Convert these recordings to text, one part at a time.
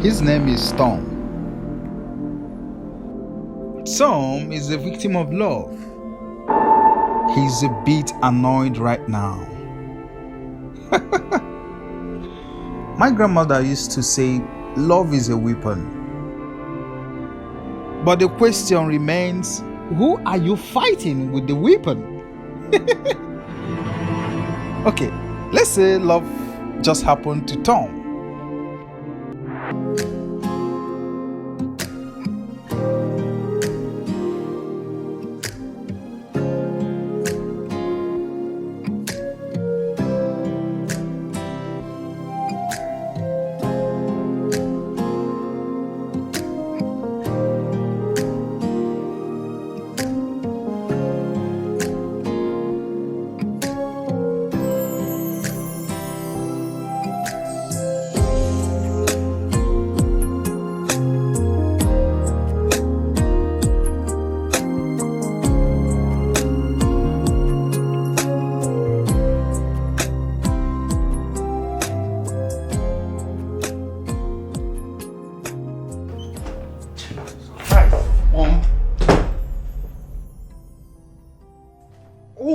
His name is Tom. Tom is a victim of love. He's a bit annoyed right now. My grandmother used to say, love is a weapon. But the question remains, who are you fighting with the weapon? Okay, let's say love just happened to Tom.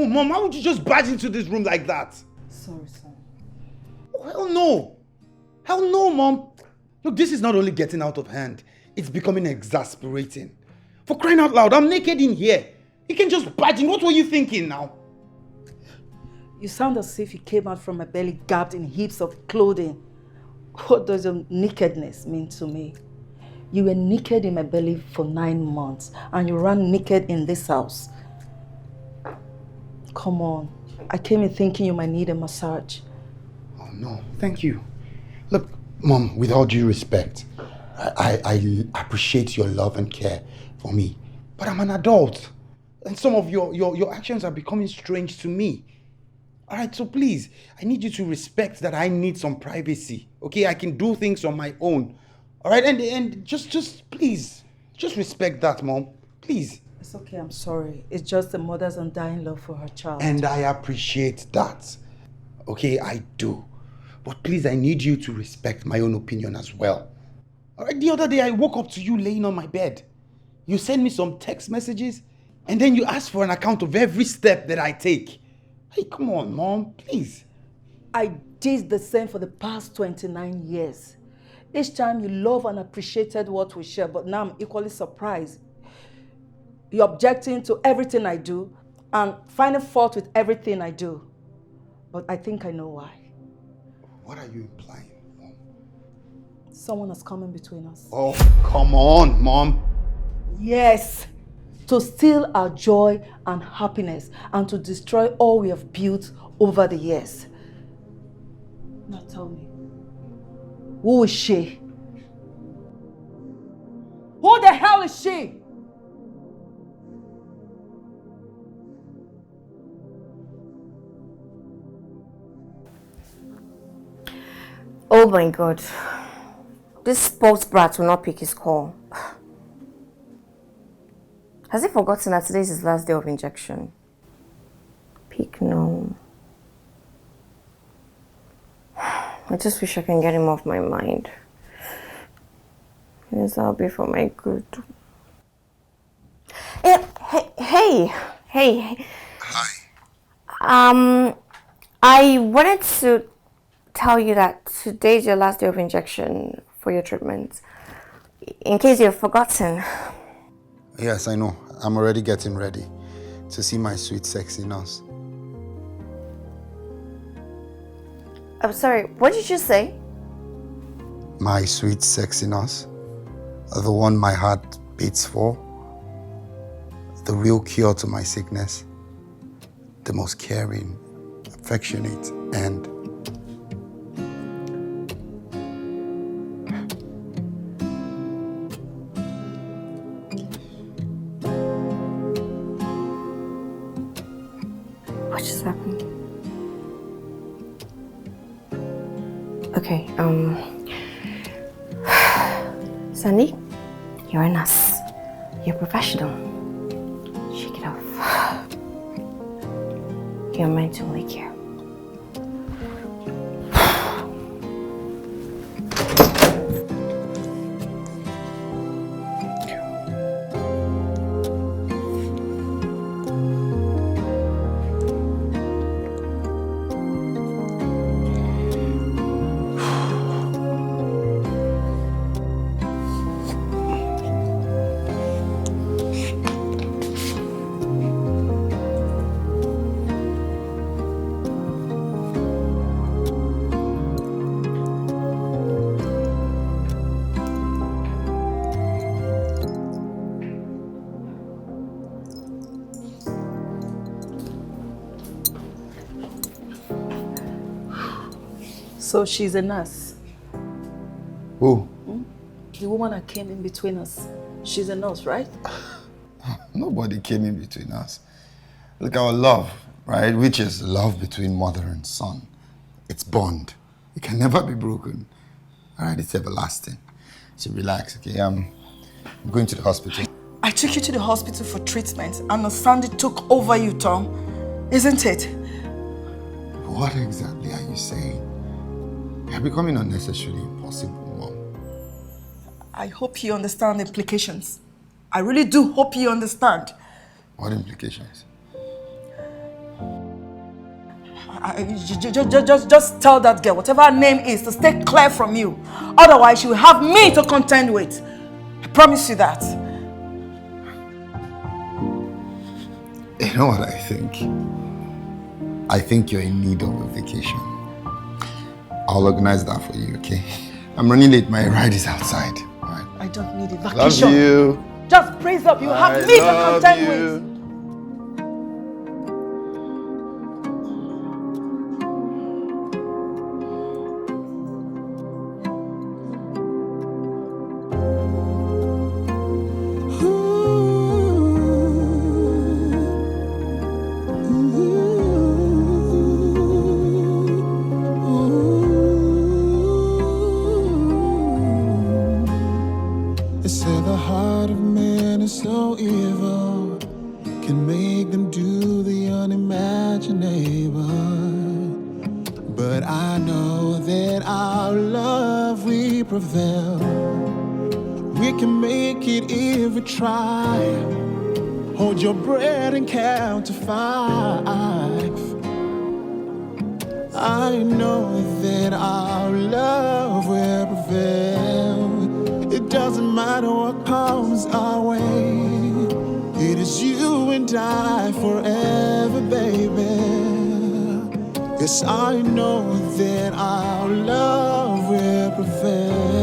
Mom, why would you just barge into this room like that? Sorry, son. Oh, hell no. Hell no, Mom. Look, this is not only getting out of hand, it's becoming exasperating. For crying out loud, I'm naked in here. You can just barge in. What were you thinking now? You sound as if you came out from my belly garbed in heaps of clothing. What does your nakedness mean to me? You were naked in my belly for 9 months and you ran naked in this house. Come on. I came in thinking you might need a massage. Oh no, thank you. Look, Mom, with all due respect, I appreciate your love and care for me. But I'm an adult. And some of your actions are becoming strange to me. Alright, so please, I need you to respect that I need some privacy. Okay, I can do things on my own. Alright, and just please, just respect that, Mom. Please. It's okay, I'm sorry. It's just a mother's undying love for her child. And I appreciate that. Okay, I do. But please, I need you to respect my own opinion as well. Alright, the other day I woke up to you laying on my bed. You sent me some text messages and then you asked for an account of every step that I take. Hey, come on, Mom, please. I did the same for the past 29 years. Each time you loved and appreciated what we share, but now I'm equally surprised. You're objecting to everything I do and finding fault with everything I do. But I think I know why. What are you implying, Mom? Someone has come in between us. Oh, come on, Mom. Yes. To steal our joy and happiness and to destroy all we have built over the years. Now tell me, who is she? Who the hell is she? Oh my God. This sports brat will not pick his call. Has he forgotten that today is his last day of injection? Pick no. I just wish I can get him off my mind. Yes, that'll be for my good. Hey. Hi. I wanted to tell you that today's your last day of injection for your treatment. In case you've forgotten. Yes, I know. I'm already getting ready to see my sweet, sexy nurse. I'm sorry, what did you say? My sweet, sexy nurse. The one my heart beats for. The real cure to my sickness. The most caring, affectionate, and what just happened? Okay, Sandy, you're a nurse. You're a professional. Shake it off. You're meant to lick here. So she's a nurse. Who? The woman that came in between us. She's a nurse, right? Nobody came in between us. Look, our love, right? Which is love between mother and son. It's bond. It can never be broken. All right, it's everlasting. So relax, okay? I'm going to the hospital. I took you to the hospital for treatment and Sandy took over you, Tom. Isn't it? What exactly are you saying? You're becoming unnecessarily impossible, Mom. I hope you understand the implications. I really do hope you understand. What implications? Just tell that girl, whatever her name is, to stay clear from you. Otherwise, she will have me to contend with. I promise you that. You know what I think? I think you're in need of a vacation. I'll organize that for you, okay? I'm running late. My ride is outside. All right. I don't need a vacation. Love you. Just praise up. You have me to contend with. Hold your breath and count to 5. I know that our love will prevail. It doesn't matter what comes our way. It is you and I forever, baby. Yes, I know that our love will prevail.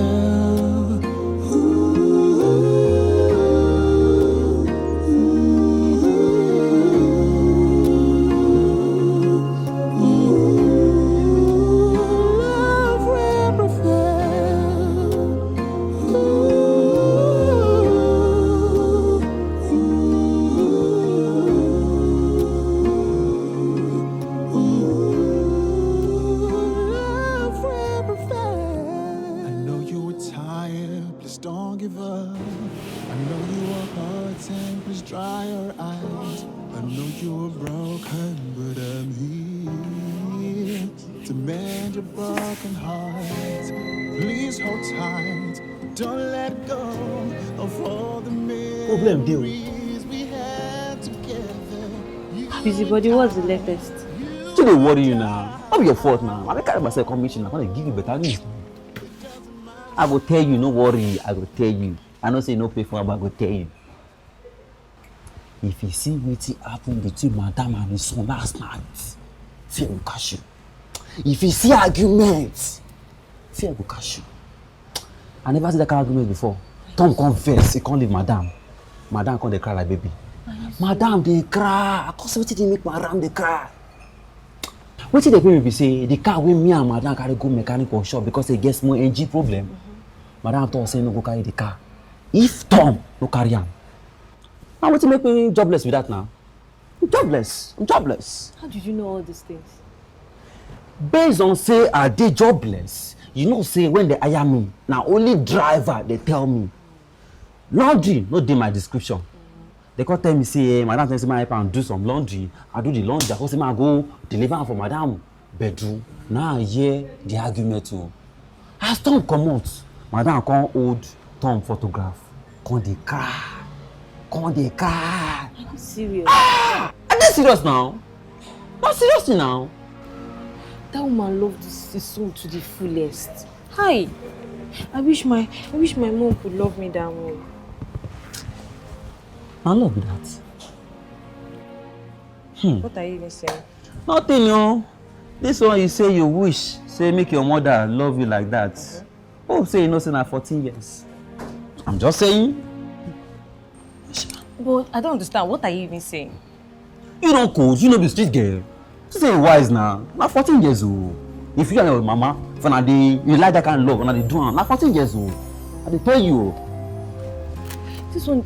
Busybody, what's the latest? Do they worry you now? Not be your fault now. I carry myself commission. I'm gonna give you better news. I will tell you, no worry. I will tell you. I don't say no pay for, but I will tell you. If you see what happened between Madam and his son last night, fear will catch you. If you see arguments, fear will catch you. I never see that kind of argument before. Tom confess, he can't leave Madam. Madam can't cry like baby. Madam, they cry. Cause what did they make Madam they cry? What did they be say? The car with me and Madam carry go mechanic workshop because they get small engine problem. Madam told say no go carry the car. If Tom no carry him, now what make me jobless with that now? I'm jobless. I'm jobless. How did you know all these things? Based on say I did jobless, you know say when they hire me, now only driver they tell me. Laundry, no dey my description. They can't tell me, say, Madam tells me I can do some laundry. I do the laundry. I say, I go deliver for Madam bedroom. Now I hear the argument too. As Tom come out, Madam can't hold Tom photograph. Can't they cry? Can't they cry? Are you serious? Ah! Are they serious now? Not seriously now. That woman loved his soul to the fullest. Hi. I wish my mom could love me that way. I love that. What are you even saying? Nothing, no. This one you say you wish, say make your mother love you like that. Okay. Oh, say you know, say na 14 years. I'm just saying. But I don't understand. What are you even saying? You don't coach, you know the street girl. You say wise now. Na 14 years old. If you and your mama For now, you like that kind of love, and they do it. Now 14 years old. I dey tell you. This one,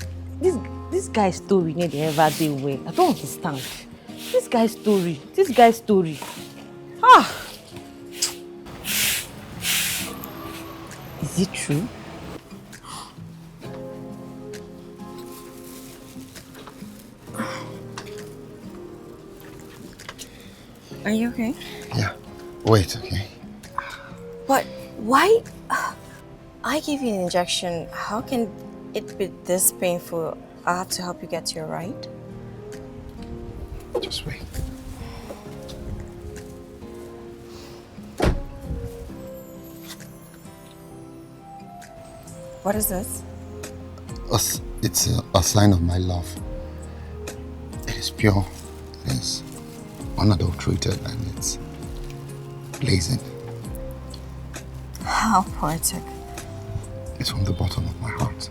this guy's story need the ever day way. I don't understand. This guy's story. Ah! Is it true? Are you okay? Yeah. Wait, okay. But why? I gave you an injection. How can it be this painful? I have to help you get to your right. Just wait. What is this? It's a sign of my love. It is pure. It is unadulterated, and it's blazing. How poetic. It's from the bottom of my heart.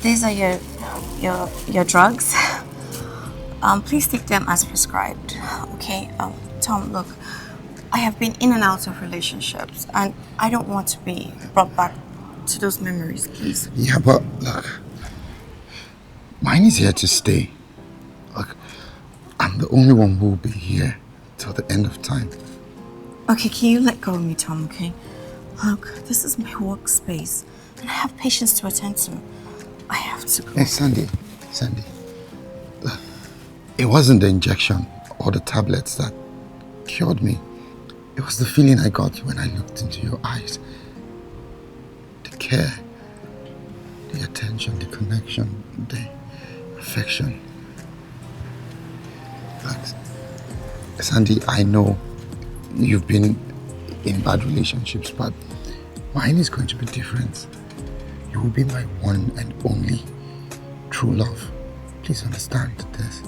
These are your drugs. Please take them as prescribed. Okay. Tom, look, I have been in and out of relationships, and I don't want to be brought back to those memories, please. Yeah, but look, mine is here to stay. Look, I'm the only one who will be here till the end of time. Okay, can you let go of me, Tom, okay? Look, this is my workspace, and I have patients to attend to. I have to go. Hey, Sandy, look, it wasn't the injection or the tablets that cured me. It was the feeling I got when I looked into your eyes. The care, the attention, the connection, the affection. Look, Sandy, I know you've been in bad relationships, but mine is going to be different. You will be my one and only true love. Please understand this.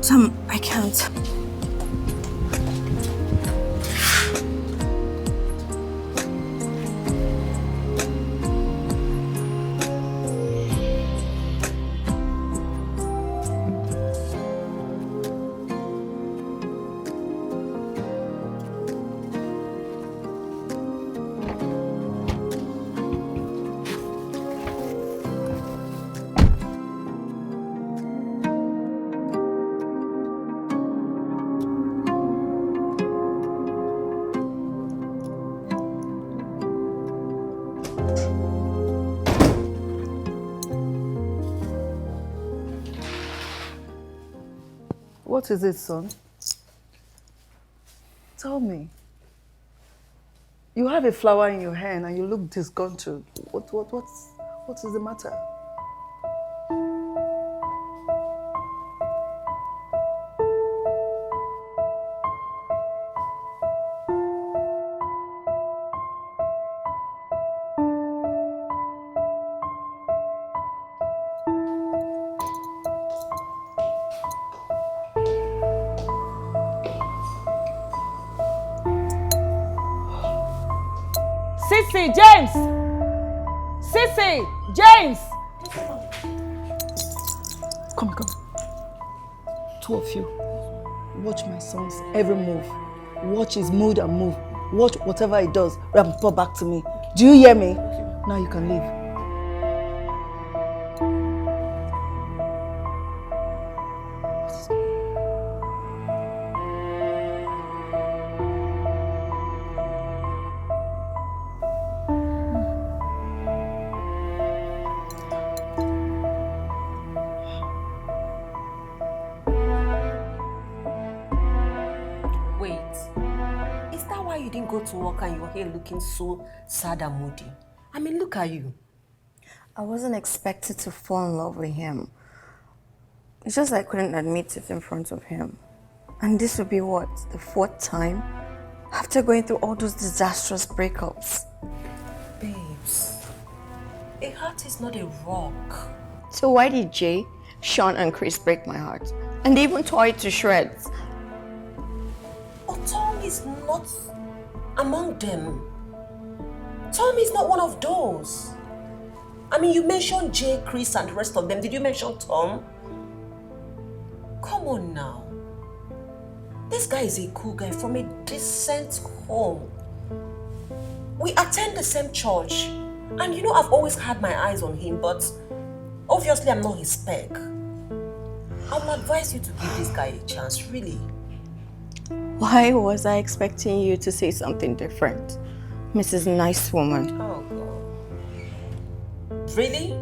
Tom, I can't. What is it, son? Tell me. You have a flower in your hand and you look disgruntled. What is the matter? Sissy, James! Sissy, James! Come. Two of you. Watch my son's every move. Watch his mood and move. Watch whatever he does. Report back to me. Do you hear me? Now you can leave. To work and you're here looking so sad and moody. I mean, look at you. I wasn't expected to fall in love with him. It's just I couldn't admit it in front of him. And this would be what, the fourth time? After going through all those disastrous breakups. Babes, a heart is not a rock. So why did Jay, Sean and Chris break my heart? And they even tore it to shreds. Oh, Tom is not among them. Tom is not one of those. I mean, you mentioned Jay, Chris, and the rest of them. Did you mention Tom? Come on now. This guy is a cool guy from a decent home. We attend the same church. And you know, I've always had my eyes on him, but obviously I'm not his spec. I would advise you to give this guy a chance, really. Why was I expecting you to say something different, Mrs. Nice Woman? Oh, God. Really?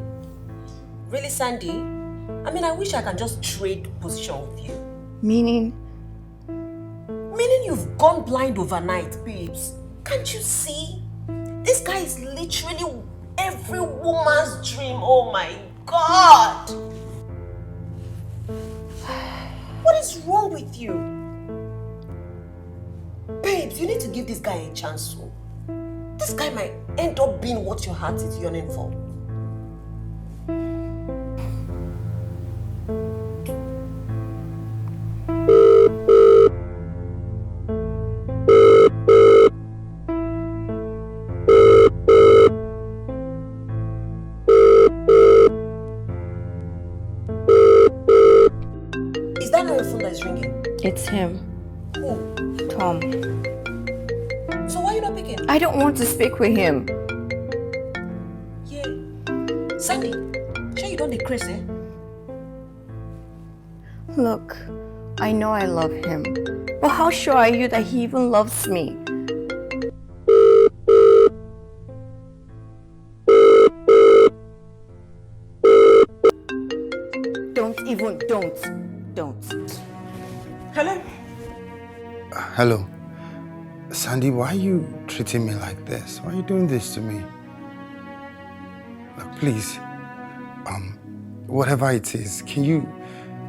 Really, Sandy? I mean, I wish I can just trade position with you. Meaning? Meaning you've gone blind overnight, babes. Can't you see? This guy is literally every woman's dream. Oh my God! What is wrong with you? Babes, you need to give this guy a chance. So. This guy might end up being what your heart is yearning for. Is that not your phone that is ringing? It's him. Who? Tom. So why are you not picking? I don't want to speak with him. Yeah. Sandy, sure you don't be crazy? Look, I know I love him, but how sure are you that he even loves me? Don't. Hello? Hello. Sandy, why are you treating me like this? Why are you doing this to me? Look, please, whatever it is, can you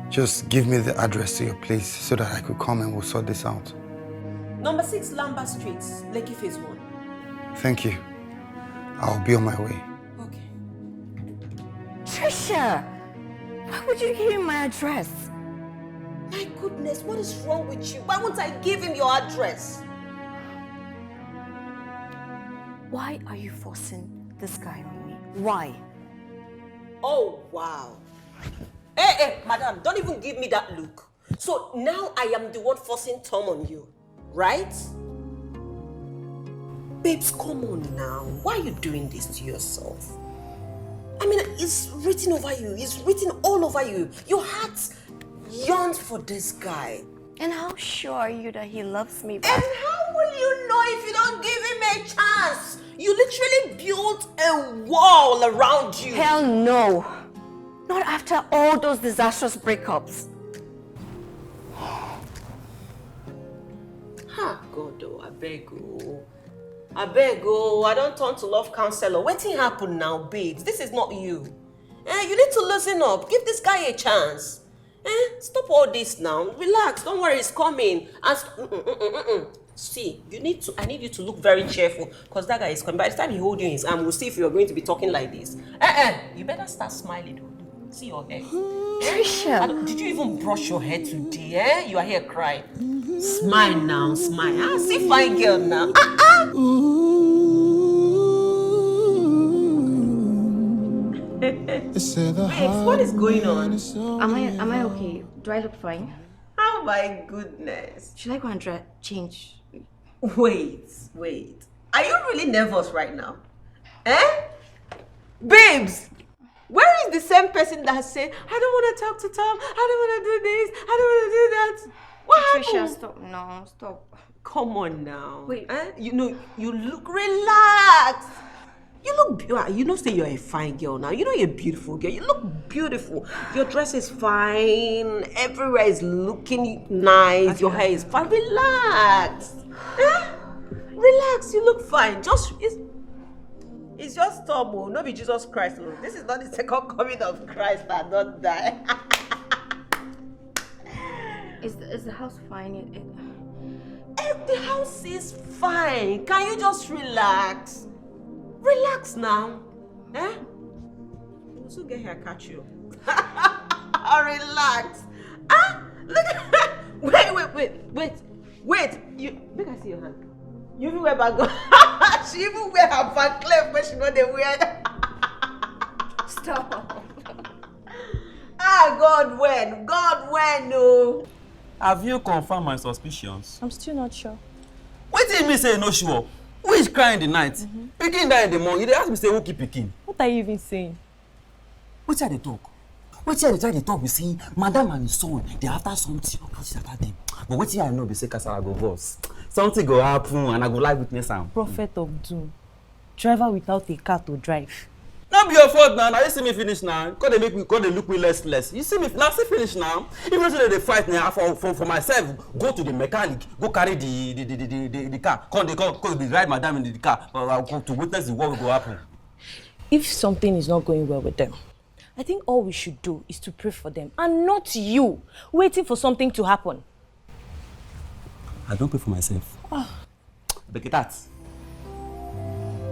just give me the address to your place so that I could come and we'll sort this out? Number 6 Lambert Street, Lekki Phase 1. Thank you. I'll be on my way. Okay. Trisha! Why would you give him my address? My goodness, what is wrong with you? Why won't I give him your address? Why are you forcing this guy on me? Why? Oh, wow. Hey, madam, don't even give me that look. So now I am the one forcing Tom on you, right? Babes, come on now. Why are you doing this to yourself? I mean, it's written over you. It's written all over you. Your heart yearns for this guy. And how sure are you that he loves me back? And how will you know if you don't give him a chance? You literally built a wall around you. Hell no. Not after all those disastrous breakups. Ha, God, oh, I beg oh, I don't turn to love counselor. Wetin happen now, babes? This is not you. You need to loosen up. Give this guy a chance. Stop all this now. Relax. Don't worry, it's coming. See, I need you to look very cheerful because that guy is coming. By the time he holds you in his arm, we'll see if you're going to be talking like this. You better start smiling. See your hair. Trisha. Did you even brush your hair today? You are here crying. Smile now, smile. See fine girl now. Babes, what is going on? Am I okay? Do I look fine? Oh my goodness. Should I go and change? Wait. Are you really nervous right now? Babes, where is the same person that said, I don't want to talk to Tom, I don't want to do this, I don't want to do that? What happened? Trisha, stop. No, stop. Come on now. Wait. You look relaxed. You know, say you're a fine girl now. You know you're a beautiful girl. You look beautiful. Your dress is fine. Everywhere is looking nice. Okay. Your hair is fine. Relax. Relax. You look fine. It's just Tom. No be Jesus Christ. No. This is not the second coming of Christ that don't die. Is the house fine? The house is fine. Can you just relax? Relax now. We'll soon get here and catch you. Relax. Look at Wait. You make I see your hand. You even wear bag. She even wear her Van Cleef when she know they wear. Stop. God when? God when, no. Have you confirmed my suspicions? I'm still not sure. What did me say no sure? Who is crying in the night? Picking die in the morning. They ask me say who keep picking. What are you even saying? Which are they talk? Which are they try to talk? We see Madam and his son. They after something. What about them? But what I know, they say Kasala go boss. Something go happen and I go live witness am. Prophet of doom. Driver without a car to drive. Not be your fault now. Now you see me finish now. Cause they look me less. You see me now. See finish now. Even though they fight now for myself, go to the mechanic, go carry the car. Come be ride Madam in the car. I'll come to witness what will go happen. If something is not going well with them, I think all we should do is to pray for them and not you waiting for something to happen. I don't pray for myself. Look at that.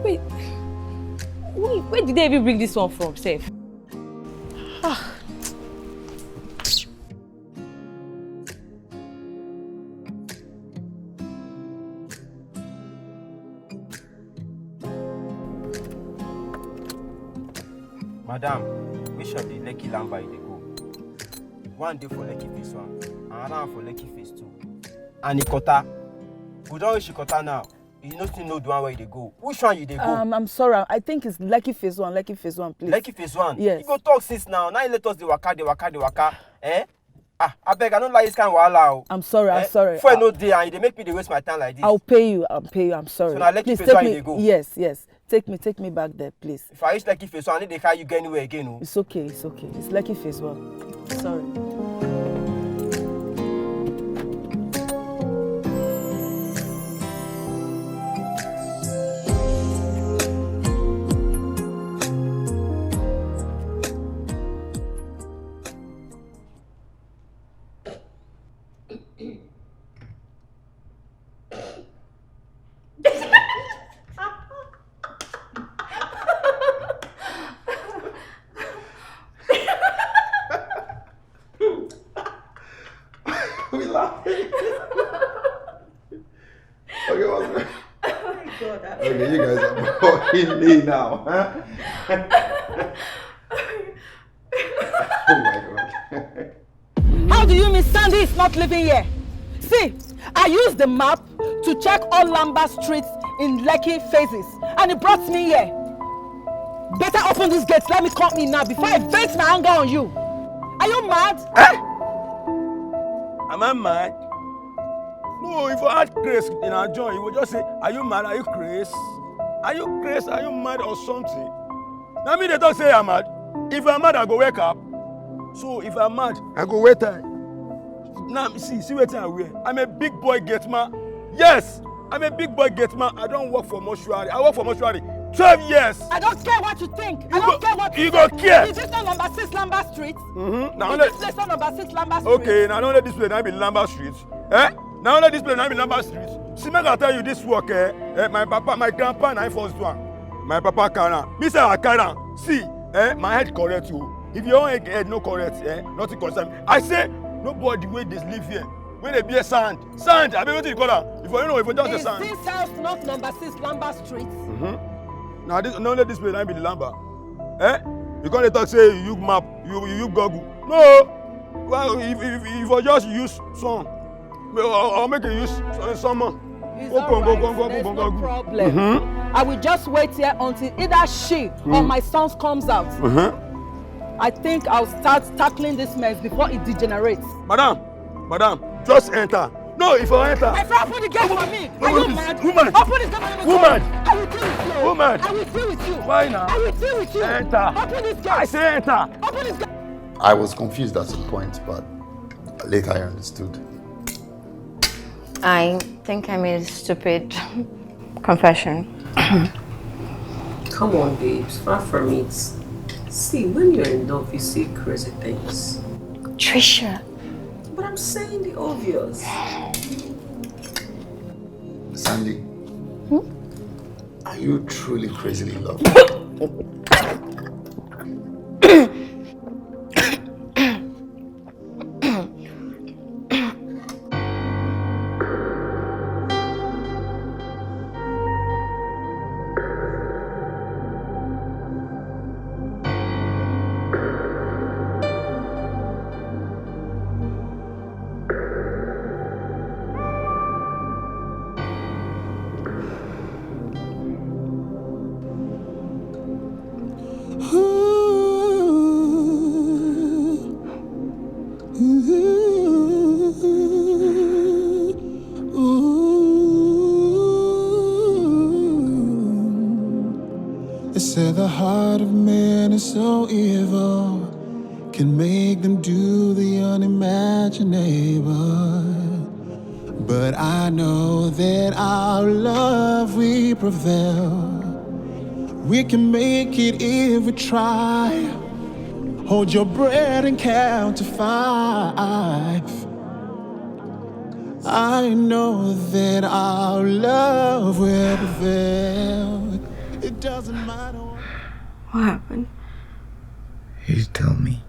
Wait, where did they even bring this one from, Seth? Madam, which of the Lekki Lamba you dey go? One day for Lekki phase 1, another one for Lekki phase 2. And Ikota. We don't reach Ikota now. You no still know the one where they go. Which one you dey go? I'm sorry. I think it's Lekki phase 1. Lekki phase 1, please. Lekki phase 1? Yes. You go talk since now. Now you let us the waka. Eh? I beg, I don't like this kind of wahala. I'm sorry. I'm sorry. Before I know day and they make me dey waste my time like this. I'll pay you. I'm sorry. So now Lekki please phase take 1 me. you dey go? Yes. Take me back there, please. If I reach Lekki phase 1, I need to carry you go anywhere again. Oh. It's okay. It's Lekki phase 1. Sorry. We laughing. Okay, what's that? Oh my God. Okay, you guys are blocking me now, huh? Oh my God. How do you mean Sandy is not living here? See, I used the map to check all Lamba streets in Lekki phases, and it brought me here. Better open these gates. Let me come in now before I vent my anger on you. Are you mad? Am I mad? No, if I had grace in our joint, you would just say, are you mad? Are you crazy? Are you crazy? Are you mad or something? Now me they don't say I'm mad. If I'm mad, I go wake up. So if I'm mad, I go wait time. Now see what I wear. I'm a big boy gate man. Yes, I'm a big boy gate man. I don't work for mortuary. I work for mortuary 12 years. I don't care what you think. I don't care what you go care. Is this not number 6 Lamba Street? Now Is this place not number 6 Lamba Street? Okay, now only this place now be Lamba Street. Now only this place now be Lamba Street. See, make I tell you this work, my papa, my grandpa, na first one. My papa carry. Me say I carry. See, my head correct you. If your own head no correct, nothing concern me. I say nobody wey dey live here. When they be a sand, I mean what you call that? If you know, if you just a sand. Is this house not number 6 Lamba Street? Now this no let this place now be the Lamba. You can't talk say you map, you Google. No. Well, if you just use some, or make you use someone. It's alright. There's no problem. I will just wait here until either she or my sons comes out. I think I'll start tackling this mess before it degenerates. Madam, just enter. No, if I enter. My friend, open the gate for me. Are you mad? Woman. Open the gate for me. Woman. I will deal with you. Woman. I will deal with you. Why now? I will deal with you. Enter. Open this gate. I say enter. Open this gate. I was confused at some point, but later I understood. I think I made a stupid confession. Come on, babes. Far from it. See, when you're in love, you say crazy things. Trisha. But I'm saying the obvious. Sandy, are you truly crazily in love? make them do the unimaginable. But I know that our love will prevail. We can make it if we try. Hold your breath and count to 5. I know that our love will prevail. It doesn't matter. What happened? You tell me.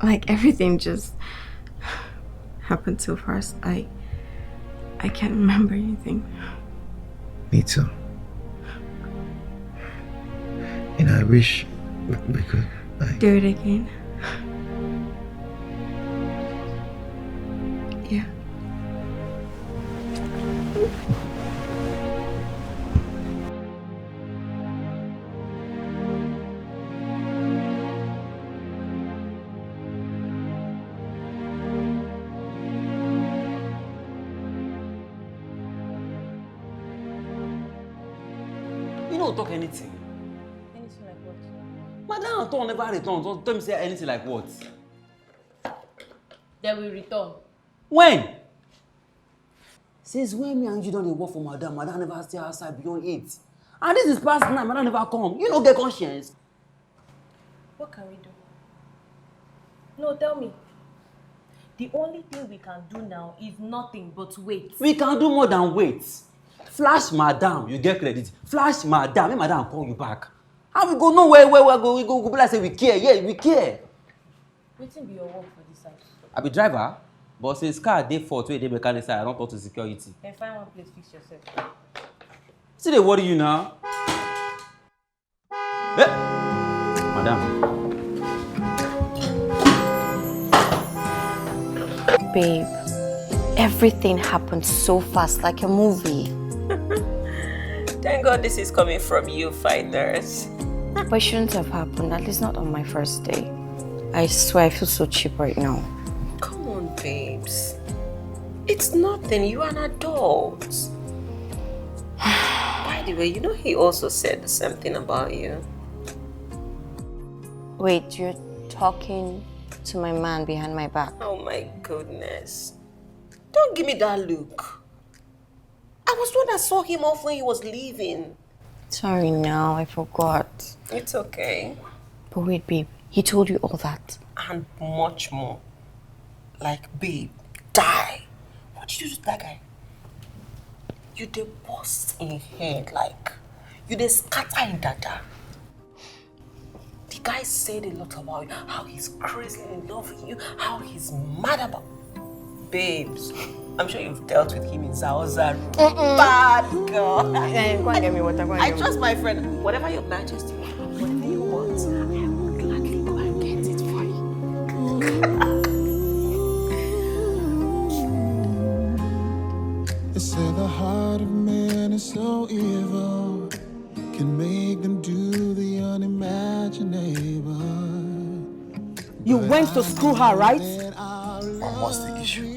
Like everything just happened so fast. I can't remember anything. Me too. And I wish we could do it again. Yeah. You don't talk anything. Anything like what? Madam Anton never return. Don't tell me say anything like what? They will return. When? Since when me and you don't work for Madam never stay outside beyond 8. And this is past 9, Madam never come. You don't get conscience. What can we do? No, tell me. The only thing we can do now is nothing but wait. We can do more than wait. Flash Madam, you get credit. Flash Madam, make Madam call you back. And we go know where we go. We go be like say we care. Yeah, we care. Wetin be your work for this house? I be driver, but since car dey fault wey dey mechanic side, I don't talk to security. Then find one place, fix yourself. See they worry you now. Eh, Madam. Babe, everything happened so fast, like a movie. Thank God this is coming from you, fighters. But it shouldn't have happened, at least not on my first day. I swear I feel so cheap right now. Come on, babes. It's nothing. You are an adult. By the way, you know he also said the same thing about you. Wait, you're talking to my man behind my back? Oh my goodness. Don't give me that look. I was the one that saw him off when he was leaving. Sorry now, I forgot. It's okay. But wait, babe, he told you all that? And much more. Like, babe, die. What did you do to that guy? You did bust in head, like, you did scatter in dada. The guy said a lot about you, how he's crazy in love with you, how he's mad about babes. I'm sure you've dealt with him in Zaoza. Bad girl. Go and get me water. I trust my friend. Whatever your majesty, whatever you want, I will gladly go and get it for you. They say the heart of man is so evil, can make them do the unimaginable. You went to screw her, right? What's the issue?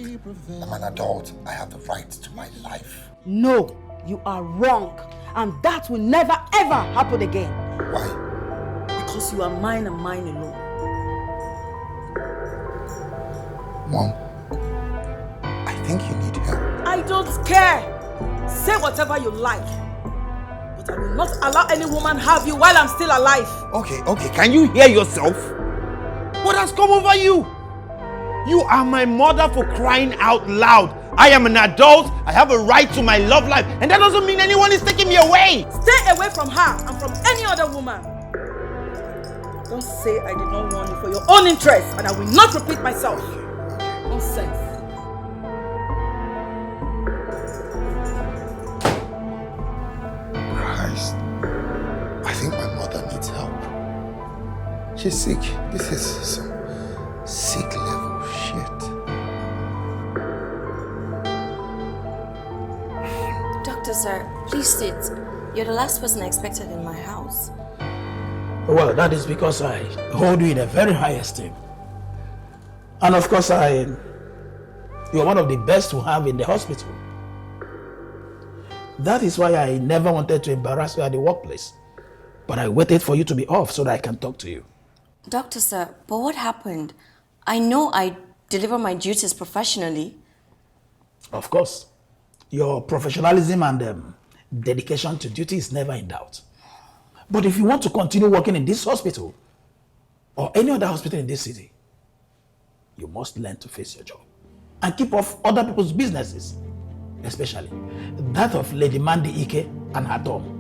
I'm an adult. I have the right to my life. No, you are wrong. And that will never ever happen again. Why? Because you are mine and mine alone. Mom, I think you need help. I don't care. Say whatever you like. But I will not allow any woman have you while I'm still alive. Okay, can you hear yourself? What has come over you? You are my mother, for crying out loud. I am an adult, I have a right to my love life, and that doesn't mean anyone is taking me away. Stay away from her and from any other woman. Don't say I did not warn you for your own interest, and I will not repeat myself. Nonsense. Christ, I think my mother needs help. She's sick. This is some sick level shit. Doctor, sir, please sit. You're the last person I expected in my house. Well, that is because I hold you in a very high esteem. And of course, you're one of the best to have in the hospital. That is why I never wanted to embarrass you at the workplace. But I waited for you to be off so that I can talk to you. Doctor sir, but what happened? I know I deliver my duties professionally. Of course. Your professionalism and dedication to duty is never in doubt. But if you want to continue working in this hospital or any other hospital in this city, you must learn to face your job and keep off other people's businesses, especially that of Lady Mandy Ike and her Tom.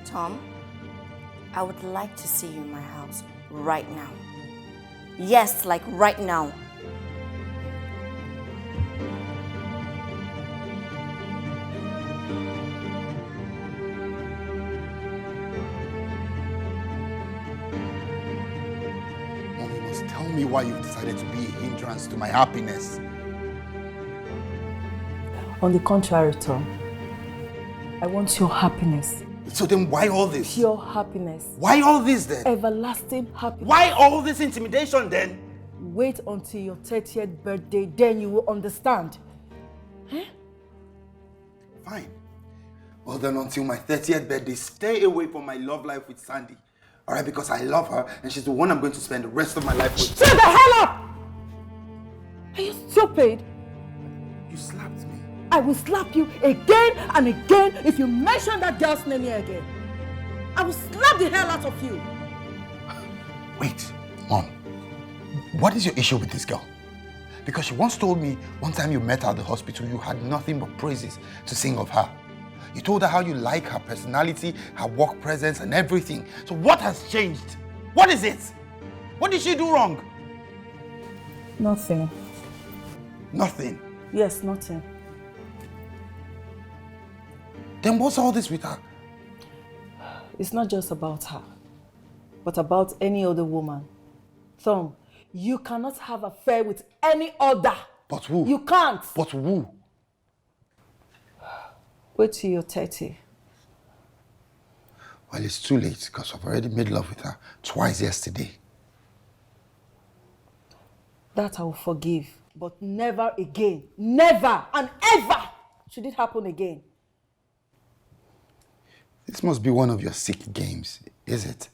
Tom, I would like to see you in my house right now. Yes, like right now. Mom, you must tell me why you've decided to be a hindrance to my happiness. On the contrary, Tom, I want your happiness. So then why all this? Pure happiness. Why all this then? Everlasting happiness. Why all this intimidation then? Wait until your 30th birthday, then you will understand. Huh? Fine. Well then, until my 30th birthday, stay away from my love life with Sandy. Alright, because I love her and she's the one I'm going to spend the rest of my life with. Shut the hell up! Are you stupid? You slapped me. I will slap you again and again if you mention that girl's name here again. I will slap the hell out of you. Wait, Mom. What is your issue with this girl? Because she once told me one time you met her at the hospital, you had nothing but praises to sing of her. You told her how you like her personality, her work presence, and everything. So what has changed? What is it? What did she do wrong? Nothing. Nothing? Yes, nothing. Then what's all this with her? It's not just about her, but about any other woman. Tom, you cannot have an affair with any other. But who? You can't. But who? Wait till you're 30. Well, it's too late because I've already made love with her twice yesterday. That I will forgive, but never again. Never and ever should it happen again. This must be one of your sick games, is it?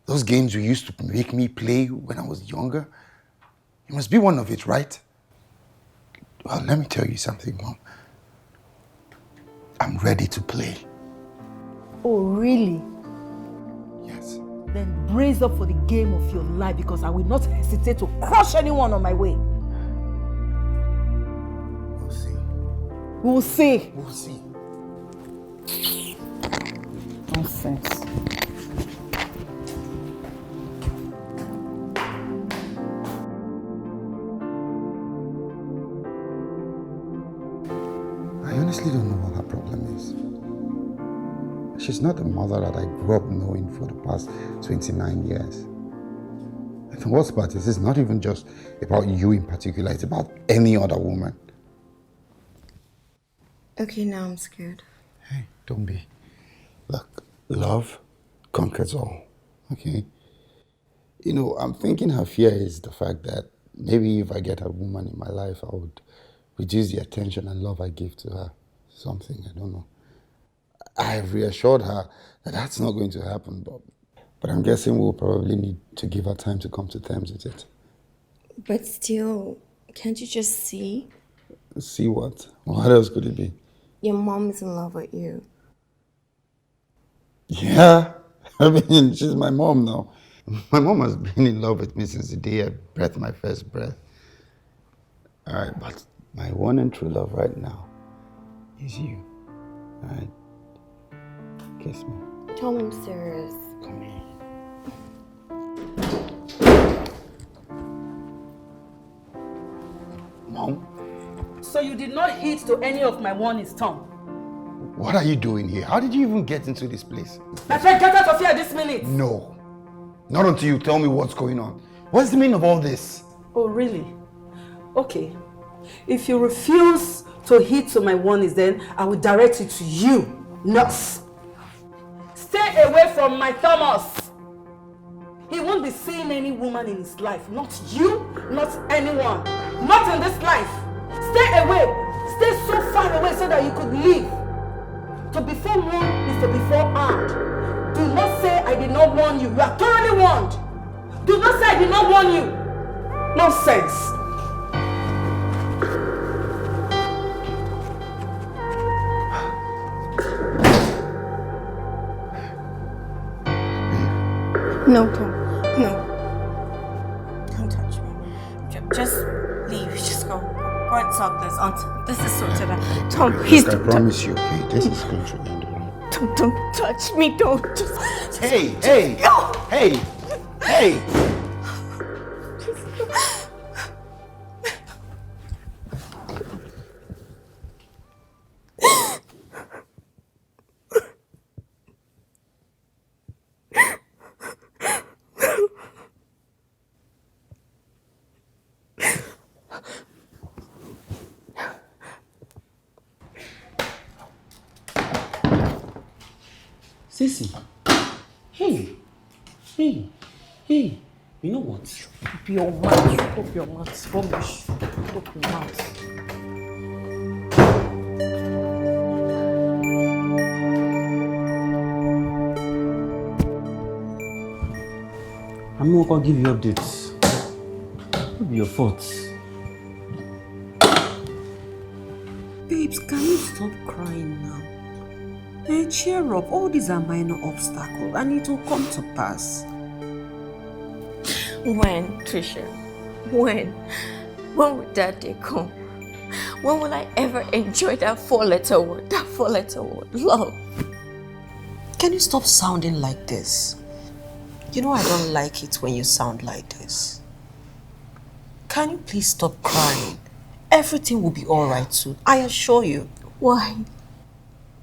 Those games you used to make me play when I was younger? It must be one of it, right? Well, let me tell you something, Mom. I'm ready to play. Oh, really? Yes. Then brace up for the game of your life because I will not hesitate to crush anyone on my way. We'll see. We'll see. We'll see. Nonsense. I honestly don't know what her problem is. She's not the mother that I grew up knowing for the past 29 years. And the worst part is, it's not even just about you in particular, it's about any other woman. Okay, now I'm scared. Hey, don't be. Look, love conquers all, okay? You know, I'm thinking her fear is the fact that maybe if I get a woman in my life, I would reduce the attention and love I give to her. Something, I don't know. I have reassured her that that's not going to happen, but I'm guessing we'll probably need to give her time to come to terms with it. But still, can't you just see? See what? What else could it be? Your mom is in love with you. Yeah, I mean, she's my mom now. My mom has been in love with me since the day I breathed my first breath. All right, but my one and true love right now is you. All right? Kiss me. Tell me I'm serious. Come here. Mom? So you did not heed to any of my warnings, Tom? What are you doing here? How did you even get into this place? I said get out of here this minute! No. Not until you tell me what's going on. What's the meaning of all this? Oh, really? Okay. If you refuse to heed to my warnings, then I will direct it to you, nurse. Stay away from my Thomas. He won't be seeing any woman in his life. Not you, not anyone. Not in this life. Stay away. Stay so far away so that you could leave. To be forewarned is to be forearmed. Do not say I did not warn you. You are thoroughly warned. Do not say I did not warn you. Nonsense. No, Tom. No. Don't touch me. Just leave. Just go. Go and solve this until this is sorted out. Tom, please. I promise you, okay? This is going to end around. Don't touch me. Don't. Just Hey! No. Hey! Sissy. Hey. You know what? Stop your mouth. Rubbish. Stop your mouth. I'm not gonna give you updates. What be your fault? Babes, can you stop crying now? Hey, cheer up. All these are minor obstacles and it will come to pass. When, Trisha? When? When will that day come? When will I ever enjoy that four-letter word? That four-letter word, love. Can you stop sounding like this? You know I don't like it when you sound like this. Can you please stop crying? Everything will be all right soon, I assure you. Why?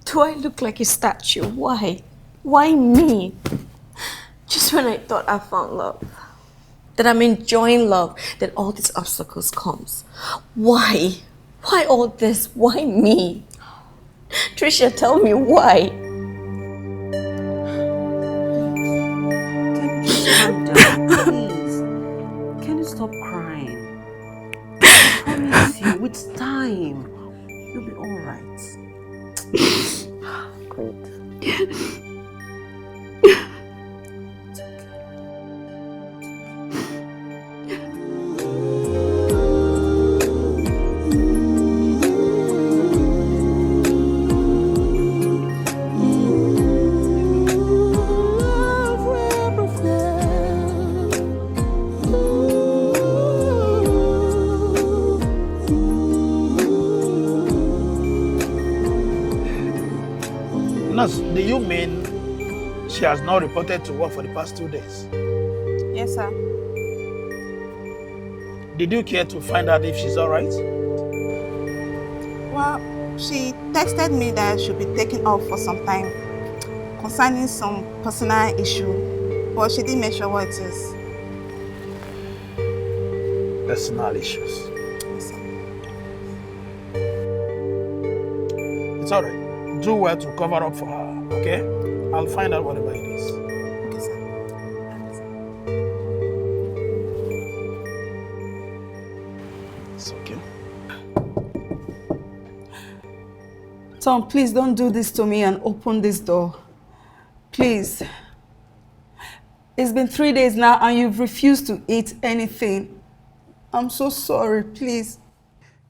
Do I look like a statue? Why? Why me? Just when I thought I found love, that I'm enjoying love, that all these obstacles comes. Why? Why all this? Why me? Trisha, tell me why. Can you just calm down, please? Can you stop crying? I promise you, with time, you'll be all right. Good. Do you mean she has not reported to work for the past 2 days? Yes, sir. Did you care to find out if she's all right? Well, she texted me that she'll be taking off for some time concerning some personal issue, but she didn't mention what it is. Personal issues. Yes, sir. It's all right. Do well to cover up for her, okay? I'll find out whatever it is. Okay, sir. It's okay. Tom, please don't do this to me and open this door. Please. It's been 3 days now and you've refused to eat anything. I'm so sorry, please.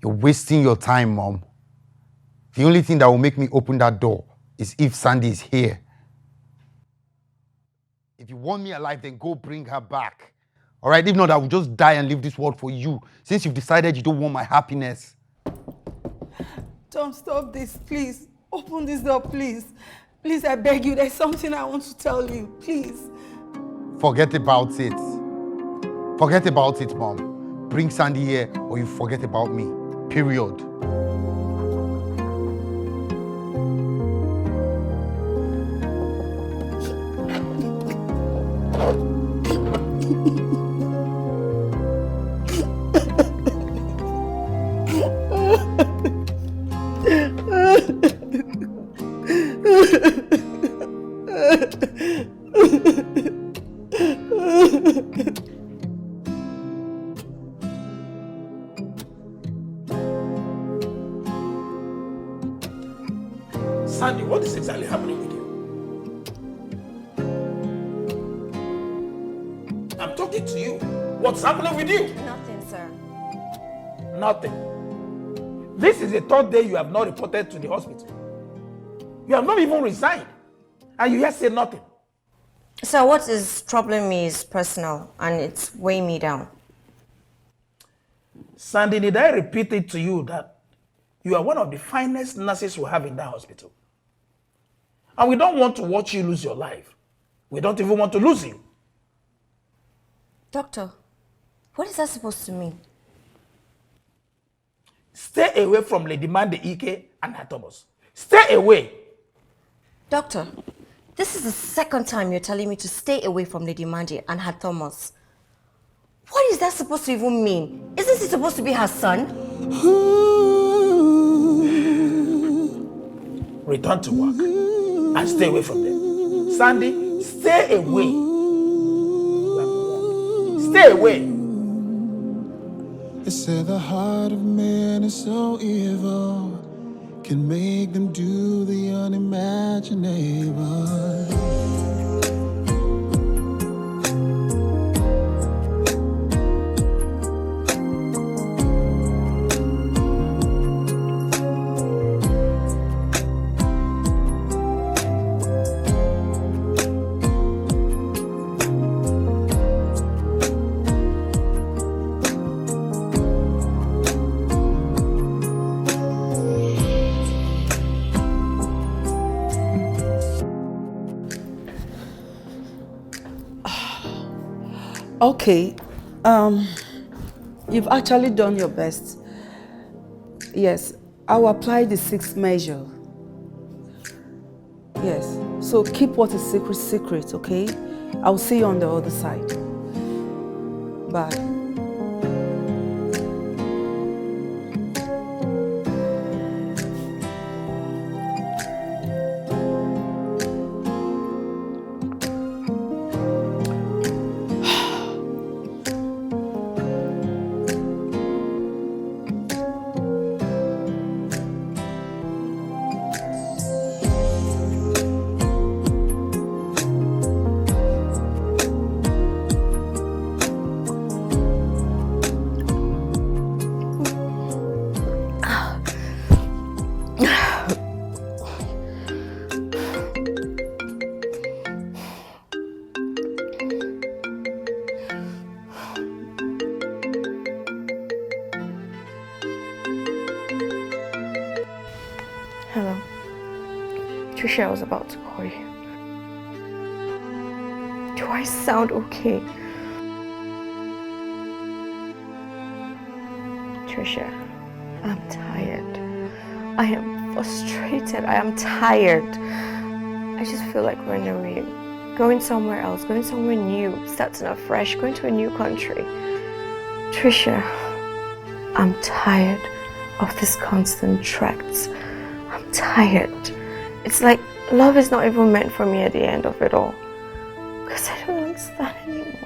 You're wasting your time, Mom. The only thing that will make me open that door is if Sandy is here. If you want me alive, then go bring her back. All right? If not, I will just die and leave this world for you, since you've decided you don't want my happiness. Tom, stop this, please. Open this door, please. Please, I beg you. There's something I want to tell you. Please. Forget about it. Forget about it, Mom. Bring Sandy here or you forget about me. Period. Sandy, what is exactly happening with you? I'm talking to you. What's happening with you? Nothing, sir. Nothing. This is the third day you have not reported to the hospital. You have not even resigned. And you yet say nothing. Sir, what is troubling me is personal and it's weighing me down. Sandy, did I repeat it to you that you are one of the finest nurses we have in that hospital? And we don't want to watch you lose your life. We don't even want to lose you. Doctor, what is that supposed to mean? Stay away from Lady Mande Ike and her Thomas. Stay away. Doctor, this is the second time you're telling me to stay away from Lady Mande and her Thomas. What is that supposed to even mean? Isn't he supposed to be her son? Return to work and stay away from them. Sandy, stay away. Stay away. They say the heart of man is so evil, can make them do the unimaginable. Okay, you've actually done your best. Yes, I'll apply the 6th measure. Yes, so keep what is secret, okay? I'll see you on the other side. Bye. Hello. Trisha, I was about to call you. Do I sound okay? Trisha, I'm tired. I am frustrated. I am tired. I just feel like running away. Going somewhere else, going somewhere new, starting afresh, going to a new country. Trisha, I'm tired of these constant threats. I'm tired. It's like love is not even meant for me at the end of it all. Because I don't understand anymore.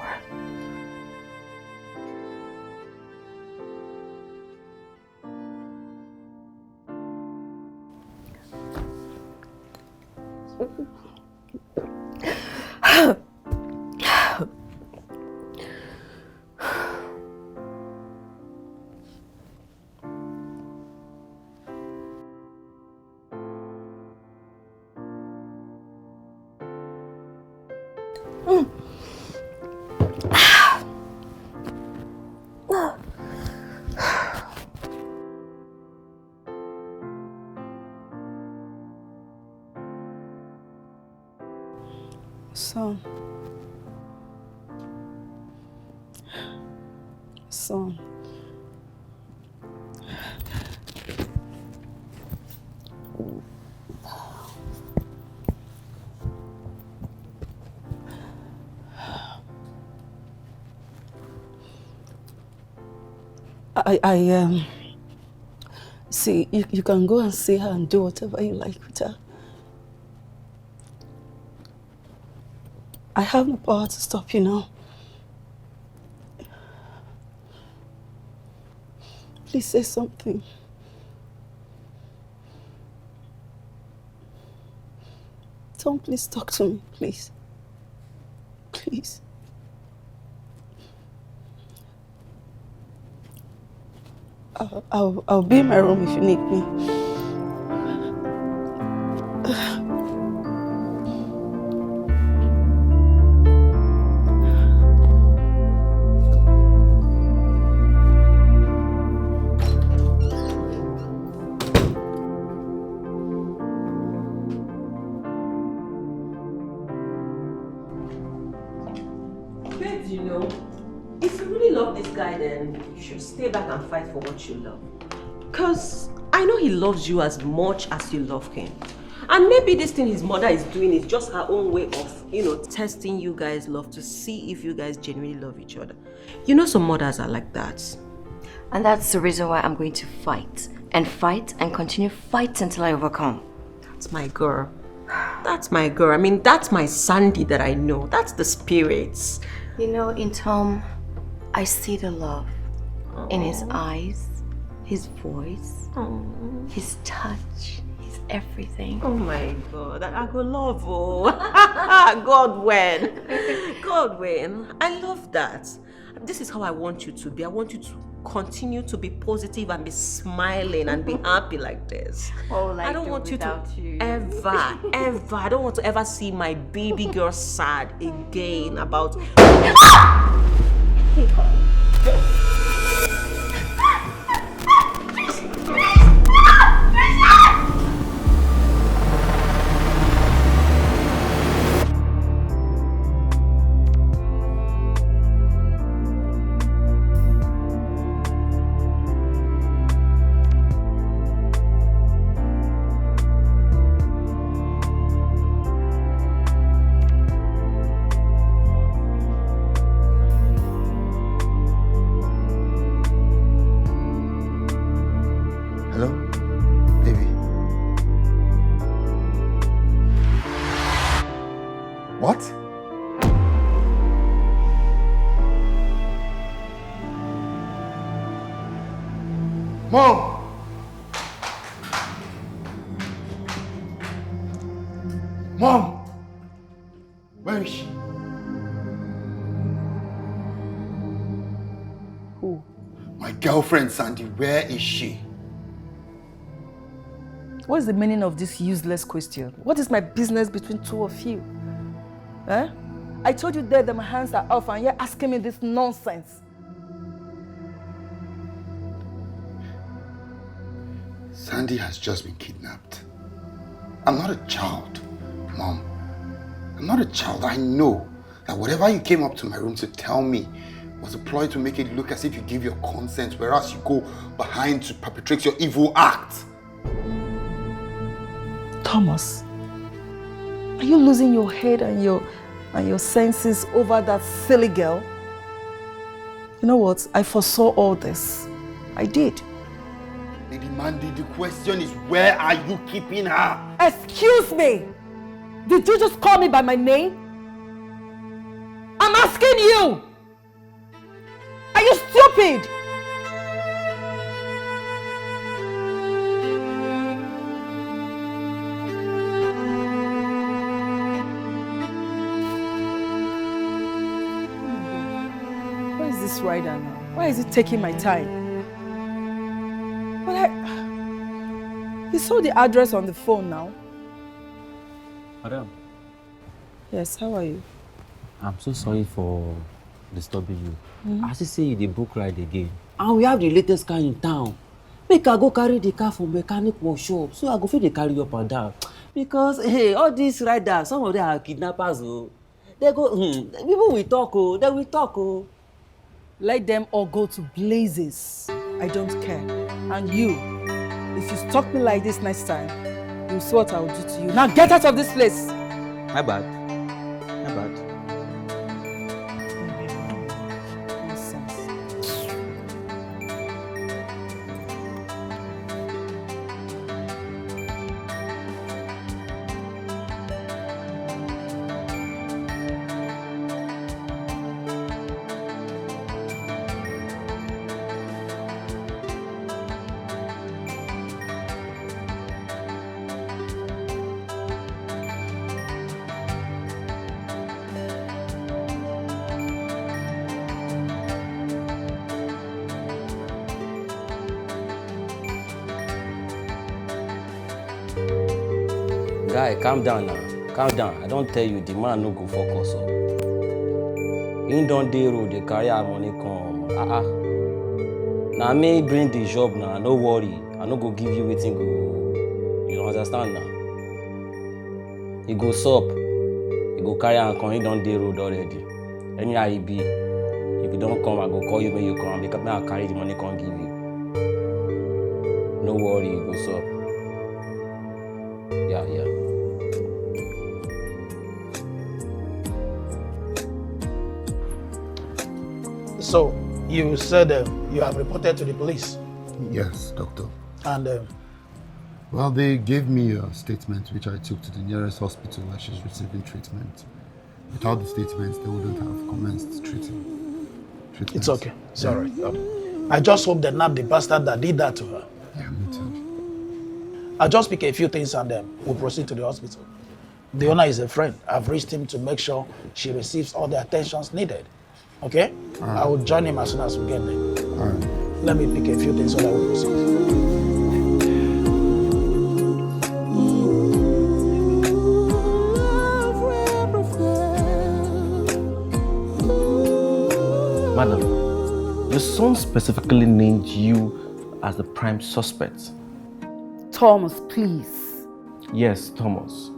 Son. See, you can go and see her and do whatever you like with her. I have no power to stop you now. Please say something. Tom, please talk to me, please. Please. I'll be in my room if you need me. Babes, you know, if you really love this guy, then you should stay back and fight for what you love. Because I know he loves you as much as you love him. And maybe this thing his mother is doing is just her own way of, you know, testing you guys' love to see if you guys genuinely love each other. You know some mothers are like that. And that's the reason why I'm going to fight and continue fighting until I overcome. That's my girl. That's my girl. I mean, that's my Sandy that I know. That's the spirits. You know, in Tom, I see the love in his eyes, his voice, his touch, his everything. Oh my God, I go love, oh. God when. I love that. This is how I want you to be. I want you to continue to be positive and be smiling and be happy like this. Oh, like I don't want you to you. ever, I don't want to ever see my baby girl sad again about... What? Mom! Mom! Where is she? Who? My girlfriend, Sandy. Where is she? What is the meaning of this useless question? What is my business between two of you? Eh? I told you that my hands are off and you're asking me this nonsense. Sandy has just been kidnapped. I'm not a child, Mom. I'm not a child. I know that whatever you came up to my room to tell me was a ploy to make it look as if you give your consent, whereas you go behind to perpetrate your evil act. Thomas, are you losing your head and your senses over that silly girl? You know what? I foresaw all this. I did. Lady Mandy, the question is, where are you keeping her? Excuse me! Did you just call me by my name? I'm asking you! Are you stupid? Where is this rider now? Why is it taking my time? But you saw the address on the phone now. Madam. Yes, how are you? I'm so sorry for disturbing you. I still say you the book ride again. And we have the latest car in town. Make I go carry the car from mechanic workshop. So I go fit dey carry up and down. Because hey, all these riders, some of them are kidnappers. Oh. They go, people will talk, oh, they will talk, oh. Let them all go to blazes. I don't care. And you, if you stalk me like this next time, you'll see what I will do to you. Now get out of this place! My bad. My bad. Guy, calm down now. Calm down. I don't tell you, the man no go focus up. He don't dey road, the carry our money come. Now me bring the job now, no worry. I no go give you waiting go. You don't understand now? He go sup. He go carry and come, he don't dey road already. Anyhow he be. If you don't come, I go call you when you come. Because now I carry the money, can't give you. No worry, he go sup. Yeah. So, you said you have reported to the police? Yes, doctor. And well, they gave me a statement which I took to the nearest hospital where she's receiving treatment. Without the statements, they wouldn't have commenced treatment. It's okay. It's all right. I just hope they nab the bastard that did that to her. Yeah, me too. I'll just pick a few things and then we'll proceed to the hospital. The owner is a friend. I've reached him to make sure she receives all the attentions needed. Okay? Right. I will join him as soon as we get there. All right. Let me pick a few things so that we'll proceed. Madam, your son specifically named you as the prime suspect. Thomas, please. Yes, Thomas.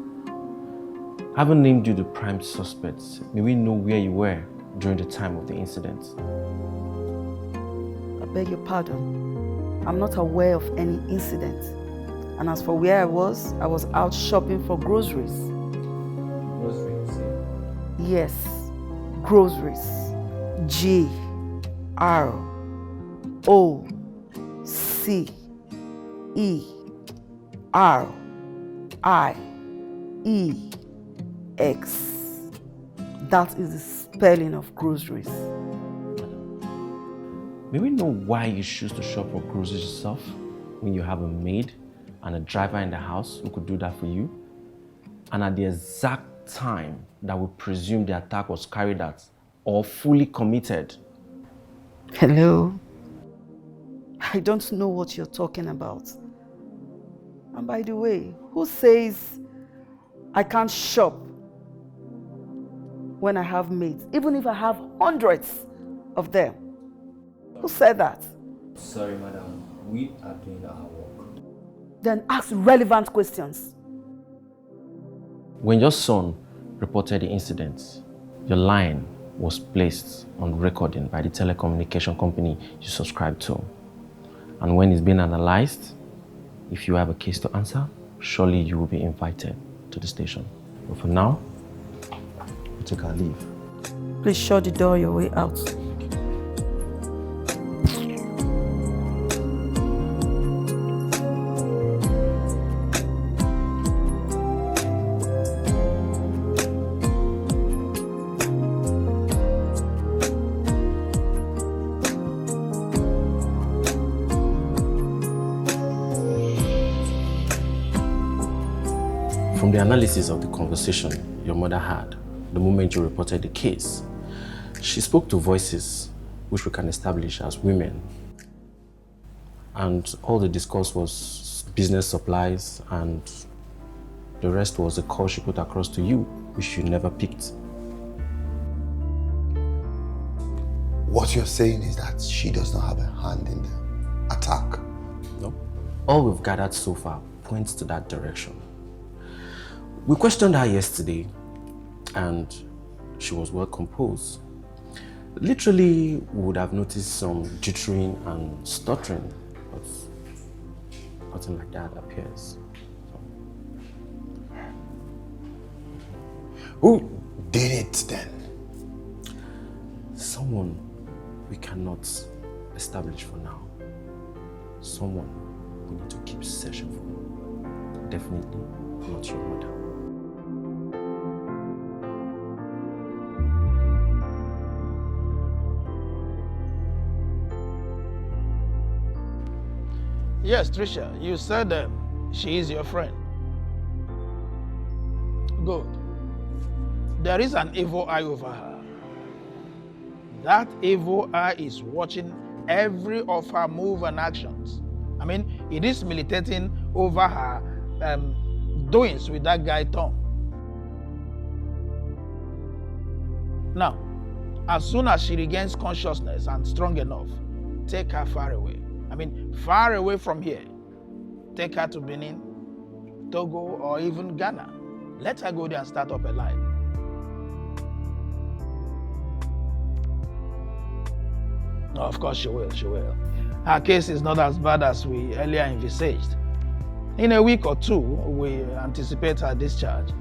Having named you the prime suspect, may we know where you were during the time of the incident? I beg your pardon. I'm not aware of any incident. And as for where I was out shopping for groceries. Groceries? Yes, groceries. Groceries. That is the spelling of groceries. May we know why you choose to shop for groceries yourself when you have a maid and a driver in the house who could do that for you? And at the exact time that we presume the attack was carried out or fully committed? Hello? I don't know what you're talking about. And by the way, who says I can't shop when I have maids, even if I have hundreds of them? Who said that? Sorry, madam. We are doing our work. Then ask relevant questions. When your son reported the incident, your line was placed on recording by the telecommunication company you subscribe to. And when it's being analyzed, if you have a case to answer, surely you will be invited to the station. But for now, we'll take our leave. Please shut the door your way out. From the analysis of the conversation your mother had the moment you reported the case, she spoke to voices which we can establish as women. And all the discourse was business supplies, and the rest was a call she put across to you, which you never picked. What you're saying is that she does not have a hand in the attack? No. All we've gathered so far points to that direction. We questioned her yesterday, and she was well composed. Literally, we would have noticed some jittering and stuttering, but nothing like that appears. Who did it then? Someone we cannot establish for now. Someone we need to keep searching for. Definitely not your mother. Yes, Trisha, you said she is your friend. Good. There is an evil eye over her. That evil eye is watching every of her move and actions. I mean, it is militating over her doings with that guy Tom. Now, as soon as she regains consciousness and strong enough, take her far away. I mean, far away from here. Take her to Benin, Togo, or even Ghana. Let her go there and start up a life. No, of course she will, she will. Her case is not as bad as we earlier envisaged. In a week or two, we anticipate her discharge.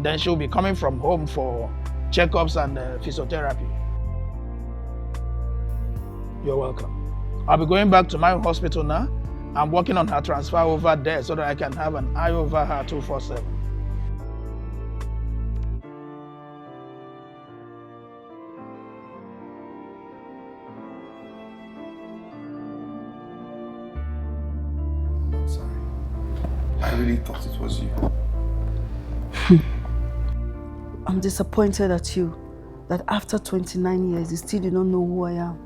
Then she'll be coming from home for checkups and physiotherapy. You're welcome. I'll be going back to my hospital now. I'm working on her transfer over there so that I can have an eye over her 24/7. I'm sorry. I really thought it was you. I'm disappointed at you that after 29 years, you still do not know who I am.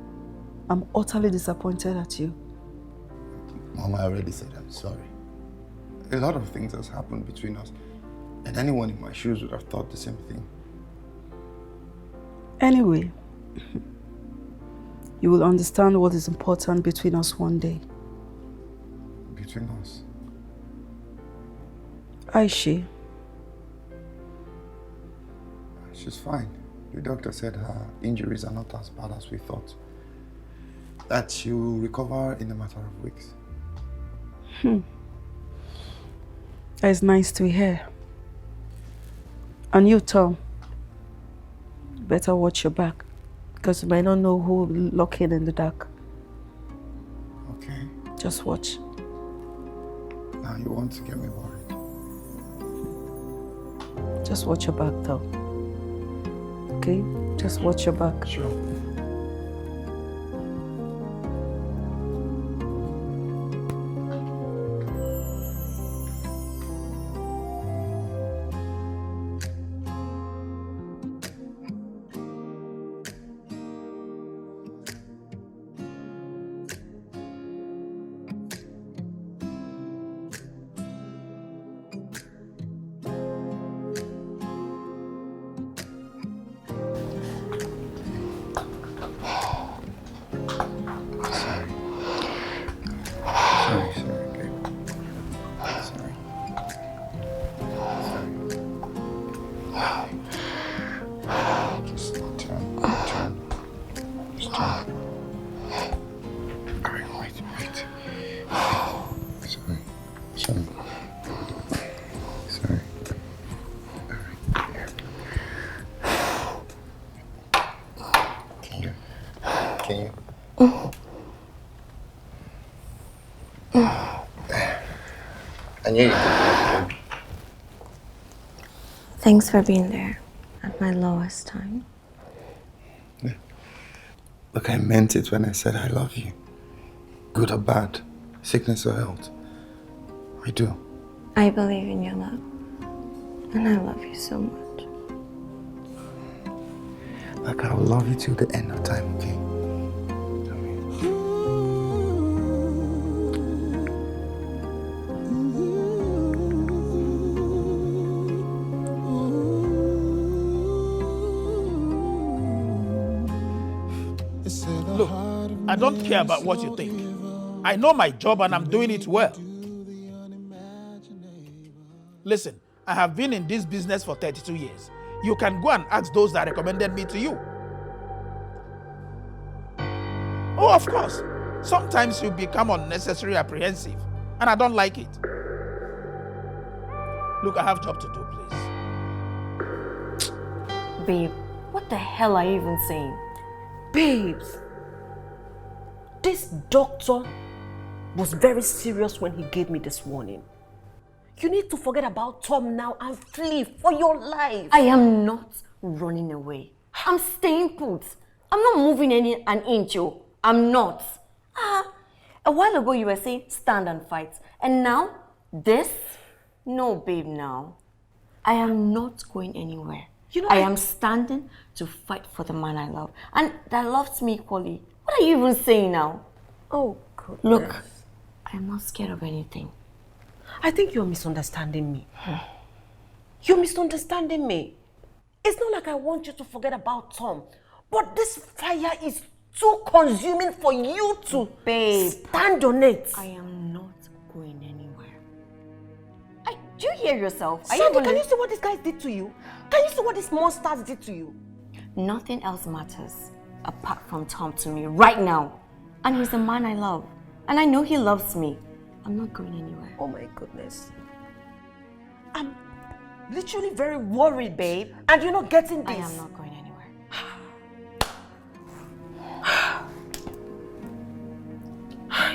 I'm utterly disappointed at you. Mom, I already said I'm sorry. A lot of things has happened between us, and anyone in my shoes would have thought the same thing. Anyway, you will understand what is important between us one day. Between us? Aishi. She's fine. The doctor said her injuries are not as bad as we thought. That she will recover in a matter of weeks. It's nice to hear. And you, Tom, better watch your back, because you might not know who will lock in the dark. Okay. Just watch. Now you want to get me worried. Just watch your back, Tom. Okay? Just watch your back. Sure. I knew you could. Thanks for being there at my lowest time. Yeah. Look, I meant it when I said I love you. Good or bad, sickness or health. I do. I believe in your love. And I love you so much. Like, I will love you till the end of time, okay? Look, I don't care about what you think. I know my job and I'm doing it well. Listen, I have been in this business for 32 years. You can go and ask those that recommended me to you. Oh, of course. Sometimes you become unnecessarily apprehensive, and I don't like it. Look, I have job to do, please. Babe, what the hell are you even saying? Babes, this doctor was very serious when he gave me this warning. You need to forget about Tom now and flee for your life. I am not running away. I'm staying put. I'm not moving an inch. I'm not. A while ago you were saying stand and fight. And now, this? No, babe, now. I am not going anywhere. You know, I am standing to fight for the man I love. And that loves me equally. What are you even saying now? Oh, goodness. Look, I am not scared of anything. I think you're misunderstanding me. You're misunderstanding me. It's not like I want you to forget about Tom, but this fire is too consuming for you to stand on it. I am not going anywhere. Do you hear yourself? Sandy, can you see what these guys did to you? Can you see what these monsters did to you? Nothing else matters apart from Tom to me right now. And he's the man I love. And I know he loves me. I'm not going anywhere. Oh my goodness. I'm literally very worried, babe. And you're not getting this. I am not going anywhere.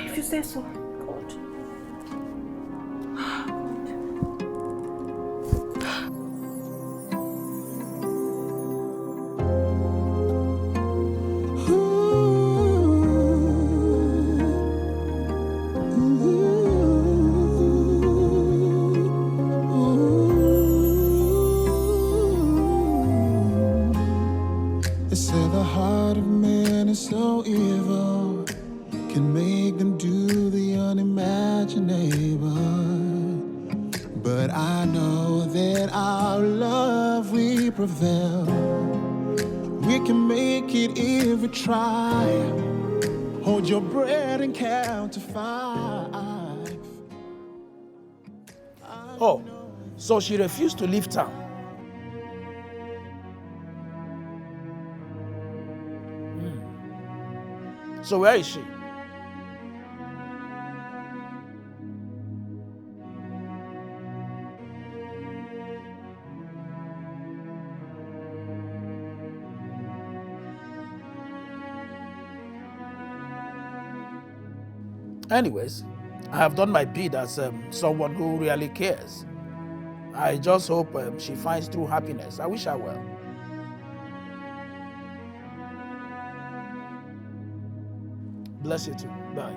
If you say so, God. They say the heart of man is so evil, can make them do the unimaginable. But I know that our love will prevail. We can make it if we try. Hold your breath and count to 5. Oh, so she refused to leave town. So where is she? Anyways, I have done my bid as someone who really cares. I just hope she finds true happiness. I wish her well. Bless you too. Bye.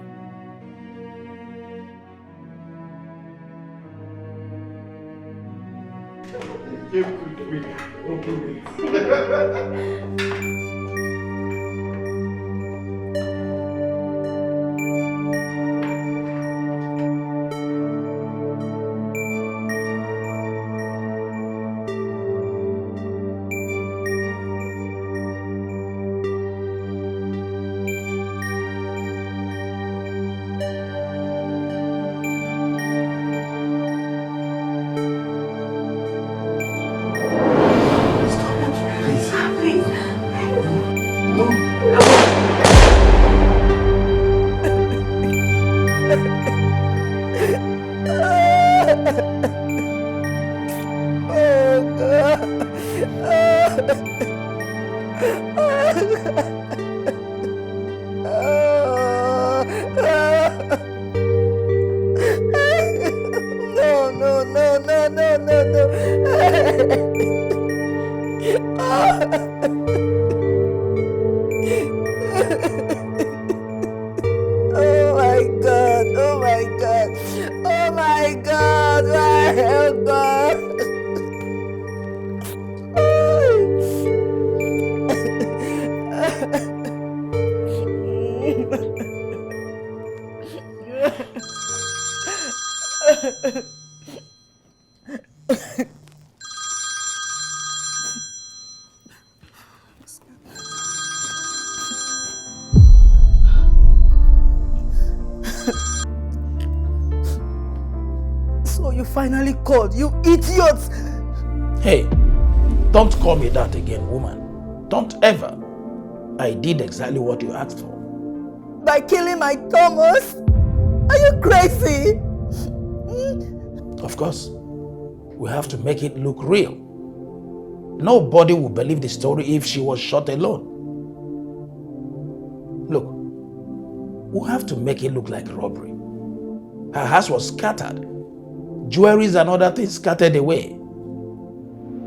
So you finally called, you idiots! Hey, don't call me that again, woman. Don't ever. I did exactly what you asked for. By killing my Thomas? Are you crazy? Of course. We have to make it look real. Nobody will believe the story if she was shot alone. Look, we have to make it look like robbery. Her house was scattered. Jewelries and other things scattered away.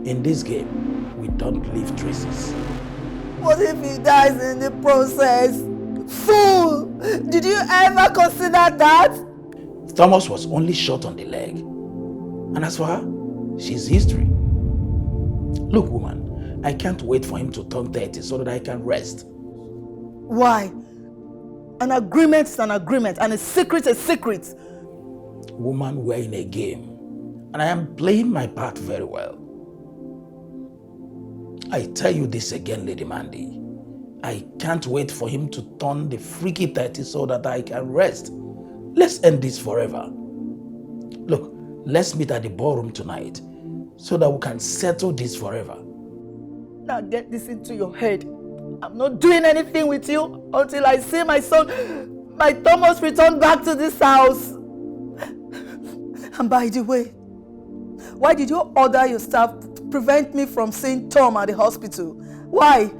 In this game, we don't leave traces. What if he dies in the process? Fool! Did you ever consider that? Thomas was only shot on the leg. And as for her, she's history. Look, woman, I can't wait for him to turn 30 so that I can rest. Why? An agreement is an agreement and a secret is a secret. Woman, we're in a game, and I am playing my part very well. I tell you this again, Lady Mandy. I can't wait for him to turn the freaky 30 so that I can rest. Let's end this forever. Look, let's meet at the ballroom tonight so that we can settle this forever. Now get this into your head. I'm not doing anything with you until I see my son, my Thomas, return back to this house. And by the way, why did you order your staff to prevent me from seeing Tom at the hospital? Why?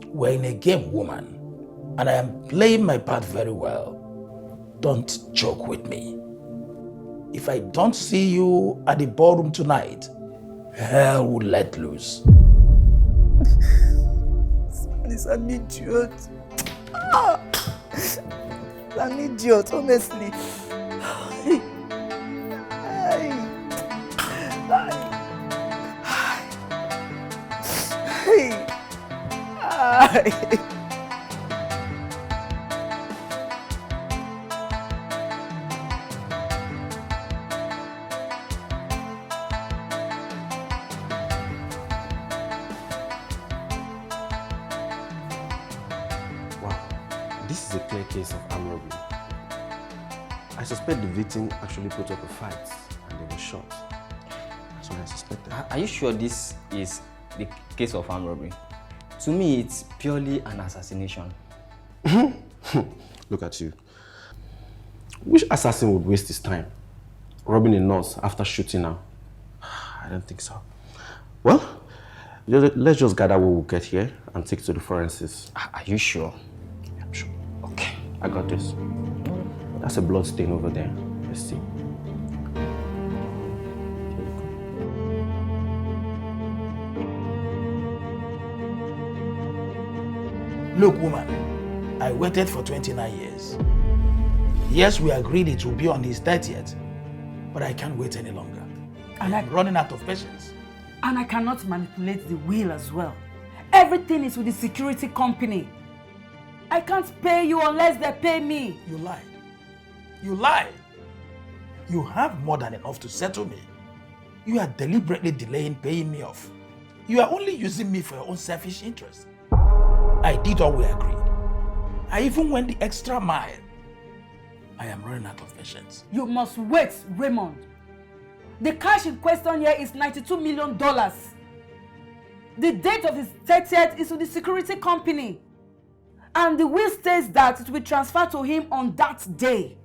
We're in a game, woman, and I am playing my part very well. Don't joke with me. If I don't see you at the ballroom tonight, hell will let loose. He's an idiot. An idiot, honestly. This is a clear case of armed robbery. I suspect the victim actually put up a fight and they were shot. That's what I suspected. Are you sure this is the case of armed robbery? To me, it's purely an assassination. Look at you. Which assassin would waste his time robbing a nurse after shooting her? I don't think so. Well, let's just gather what we'll get here and take it to the forensics. Are you sure? Yeah, I'm sure. Okay, I got this. That's a blood stain over there. Let's see. Look, woman, I waited for 29 years. Yes, we agreed it will be on his 30th, but I can't wait any longer. And I'm running out of patience. And I cannot manipulate the will as well. Everything is with the security company. I can't pay you unless they pay me. You lied. You lied. You have more than enough to settle me. You are deliberately delaying paying me off. You are only using me for your own selfish interest. I did all we agreed. I even went the extra mile. I am running out of patience. You must wait, Raymond. The cash in question here is $92 million. The date of his 30th is with the security company. And the will states that it will transfer to him on that day.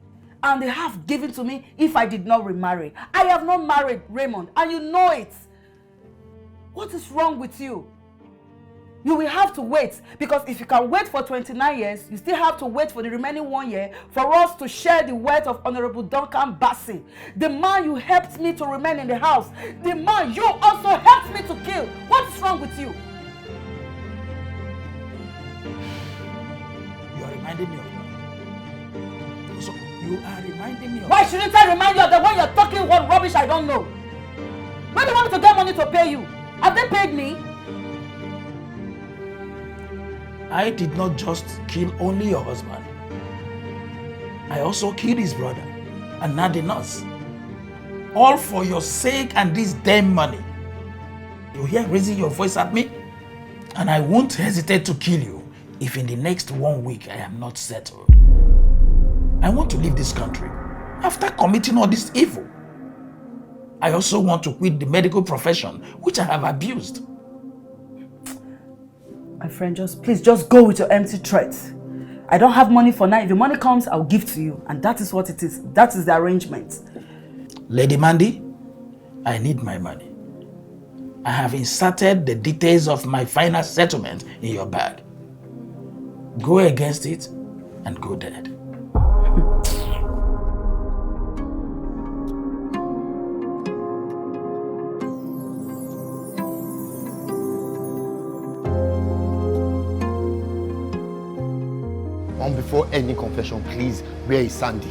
And they have given to me if I did not remarry. I have not married, Raymond, and you know it. What is wrong with you? You will have to wait, because if you can wait for 29 years, you still have to wait for the remaining 1 year for us to share the wealth of Honorable Duncan Bassey, the man you helped me to remain in the house, the man you also helped me to kill. What is wrong with you? You are reminding me of that. So, you are reminding me of Why shouldn't I remind you of the one you're talking what rubbish I don't know? Where do you want me to get money to pay you? Have they paid me? I did not just kill only your husband. I also killed his brother and now the nurse. All for your sake and this damn money. You hear raising your voice at me? And I won't hesitate to kill you if in the next 1 week I am not settled. I want to leave this country after committing all this evil. I also want to quit the medical profession, which I have abused. My friend, please go with your empty threats. I don't have money for now. If the money comes, I'll give to you. And that is what it is. That is the arrangement. Lady Mandy, I need my money. I have inserted the details of my final settlement in your bag. Go against it and go dead. Before any confession, please, where is Sandy?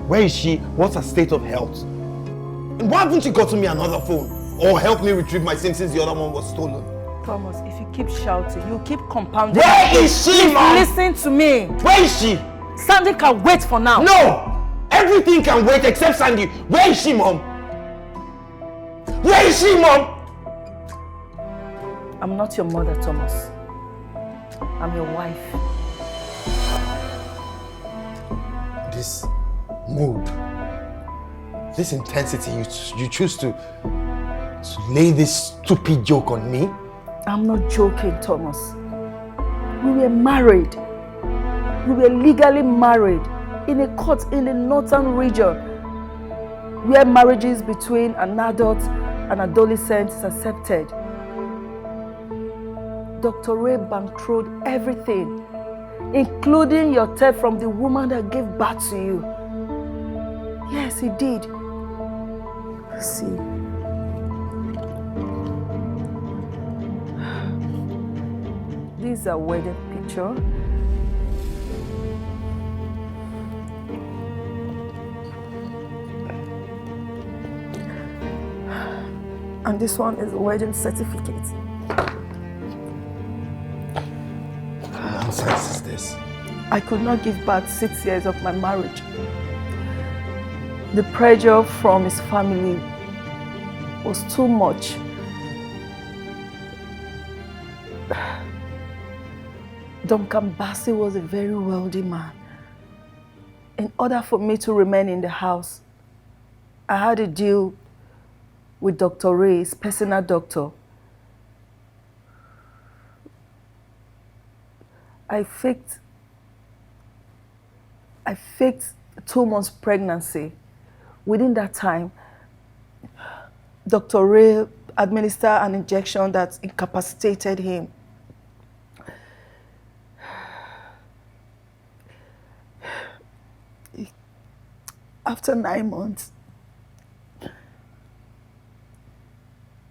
Where is she? What's her state of health? And why haven't you gotten me another phone? Or help me retrieve my SIM since the other one was stolen? Thomas, if you keep shouting, you keep compounding. Where is she, Please man? listen to me. Where is she? Sandy can wait for now. No! Everything can wait except Sandy. Where is she, Mom? Where is she, Mom? I'm not your mother, Thomas. I'm your wife. This mood, this intensity, you choose to lay this stupid joke on me? I'm not joking, Thomas. We were married. We were legally married in a court in the northern region where marriages between an adult and adolescent is accepted. Dr. Ray bankrolled everything, including your death from the woman that gave birth to you. Yes, he did. See. This is a wedding picture. And this one is a wedding certificate. What nonsense is this? I could not give back 6 years of my marriage. The pressure from his family was too much. Duncan Bassey was a very wealthy man. In order for me to remain in the house, I had a deal with Dr. Ray's personal doctor. I faked 2 months pregnancy. Within that time, Dr. Ray administered an injection that incapacitated him. After 9 months,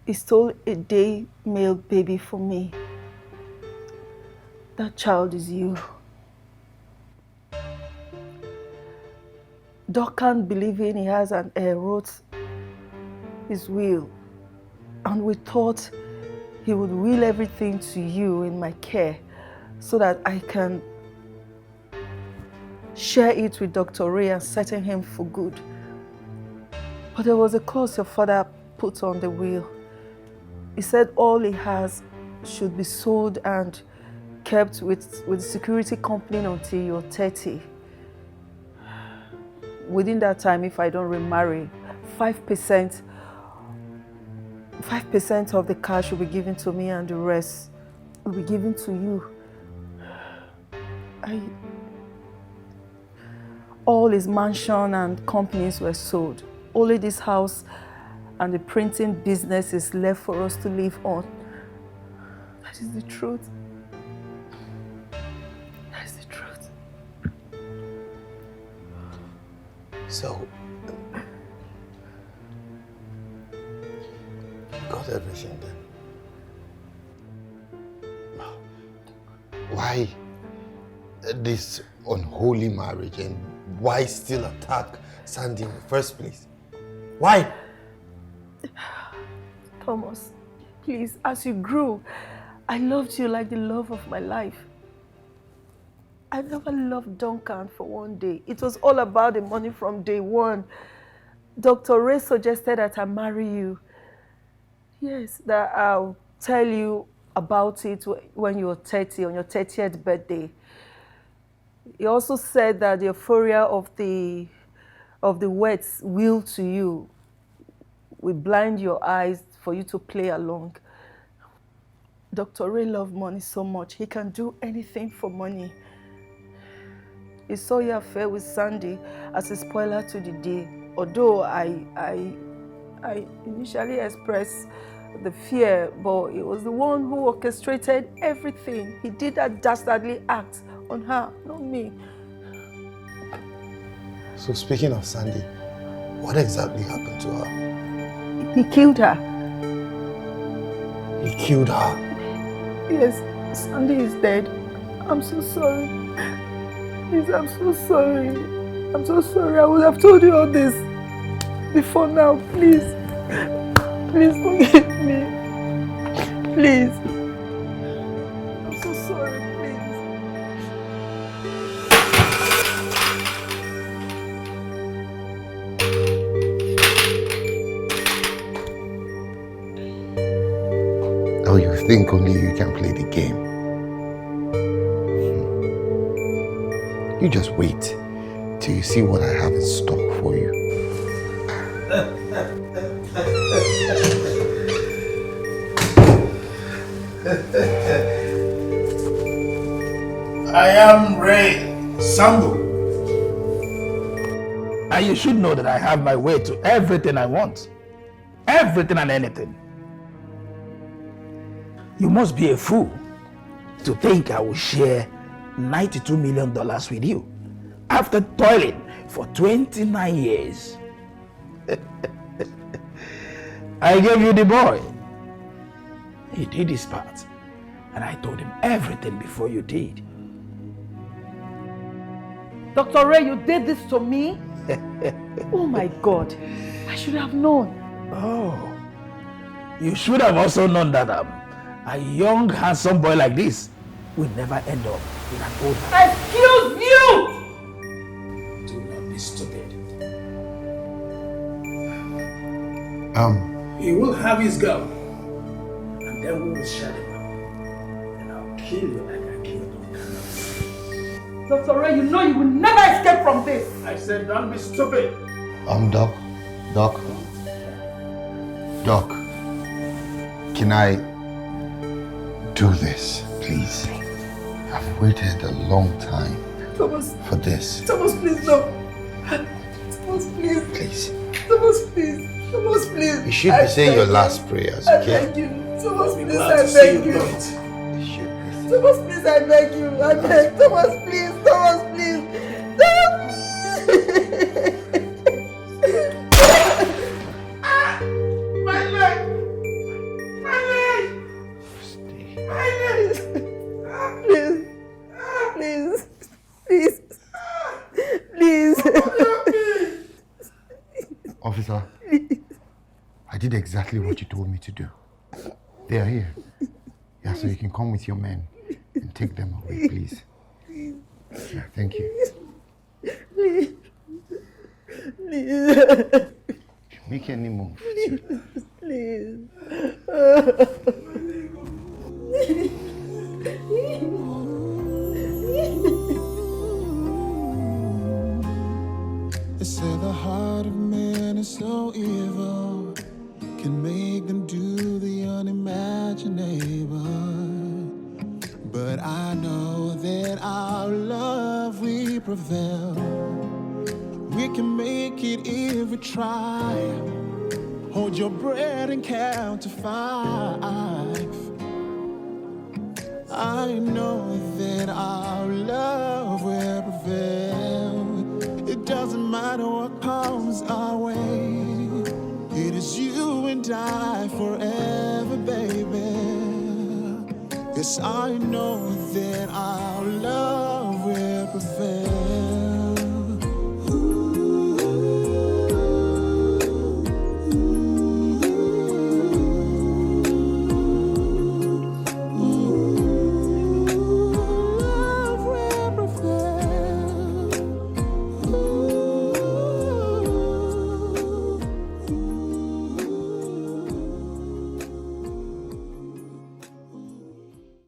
he stole a day male baby for me. That child is you. Duncan, believing he has an heir, wrote his will, and we thought he would will everything to you in my care so that I can share it with Dr. Ray and settle him for good. But there was a clause your father put on the will. He said all he has should be sold and kept with the security company until you're 30. Within that time, if I don't remarry, 5% of the cash will be given to me and the rest will be given to you. All his mansion and companies were sold. Only this house and the printing business is left for us to live on. That is the truth. That is the truth. So, got everything then. Why this unholy marriage, and why still attack Sandy in the first place? Why? Thomas, please, as you grew, I loved you like the love of my life. I never loved Duncan for one day. It was all about the money from day one. Dr. Ray suggested that I marry you. Yes, that I'll tell you about it when you're 30, on your 30th birthday. He also said that the euphoria of the wet's will to you will blind your eyes for you to play along. Dr. Ray loved money so much, he can do anything for money. He saw your affair with Sandy as a spoiler to the day. Although I initially expressed the fear, but it was the one who orchestrated everything. He did that dastardly act on her, not me. So speaking of Sandy, what exactly happened to her? He killed her. He killed her? Yes, Sandy is dead. I'm so sorry. Please, I'm so sorry. I'm so sorry. I would have told you all this before now. Please. Please forgive me. Please. I'm so sorry, please. Or you think only you can play the game? You just wait till you see what I have in stock for you. I am Ray Sambu. And you should know that I have my way to everything I want. Everything and anything. You must be a fool to think I will share $92 million with you after toiling for 29 years. I gave you the boy. He did his part, and I told him everything before you did. Dr. Ray, you did this to me? Oh my God, I should have known. Oh, you should have also known that a young, handsome boy like this will never end up in an old man. Excuse you! Do not be stupid. He will have his gun, and then we will shut him up, and I'll kill you like I killed him. Dr. Ray, you know you will never escape from this. I said don't be stupid. Doc, can I do this, please? I've waited a long time for this. Thomas, please, no. Thomas, please. Please. Thomas, please. Thomas, please. You should be saying your last prayers, okay? I beg you. Thomas, please, Glad I to see beg you. do it. You should be. Thomas, please, I beg you. I beg. Thomas, please. Thomas, please. Thomas, please. My leg! My leg! My leg! Please. Please. Please. Please. Officer, I did exactly what you told me to do. They are here. Yeah, so you can come with your men and take them away, please. Yeah, thank you. Please. Make any move. Please. They say the heart of man is so evil, can make them do the unimaginable. But I know that our love will prevail. We can make it if we try. Hold your breath and count to 5. I know that our love will prevail. It doesn't matter what comes our way. It is you and I forever, baby. Yes, I know that our love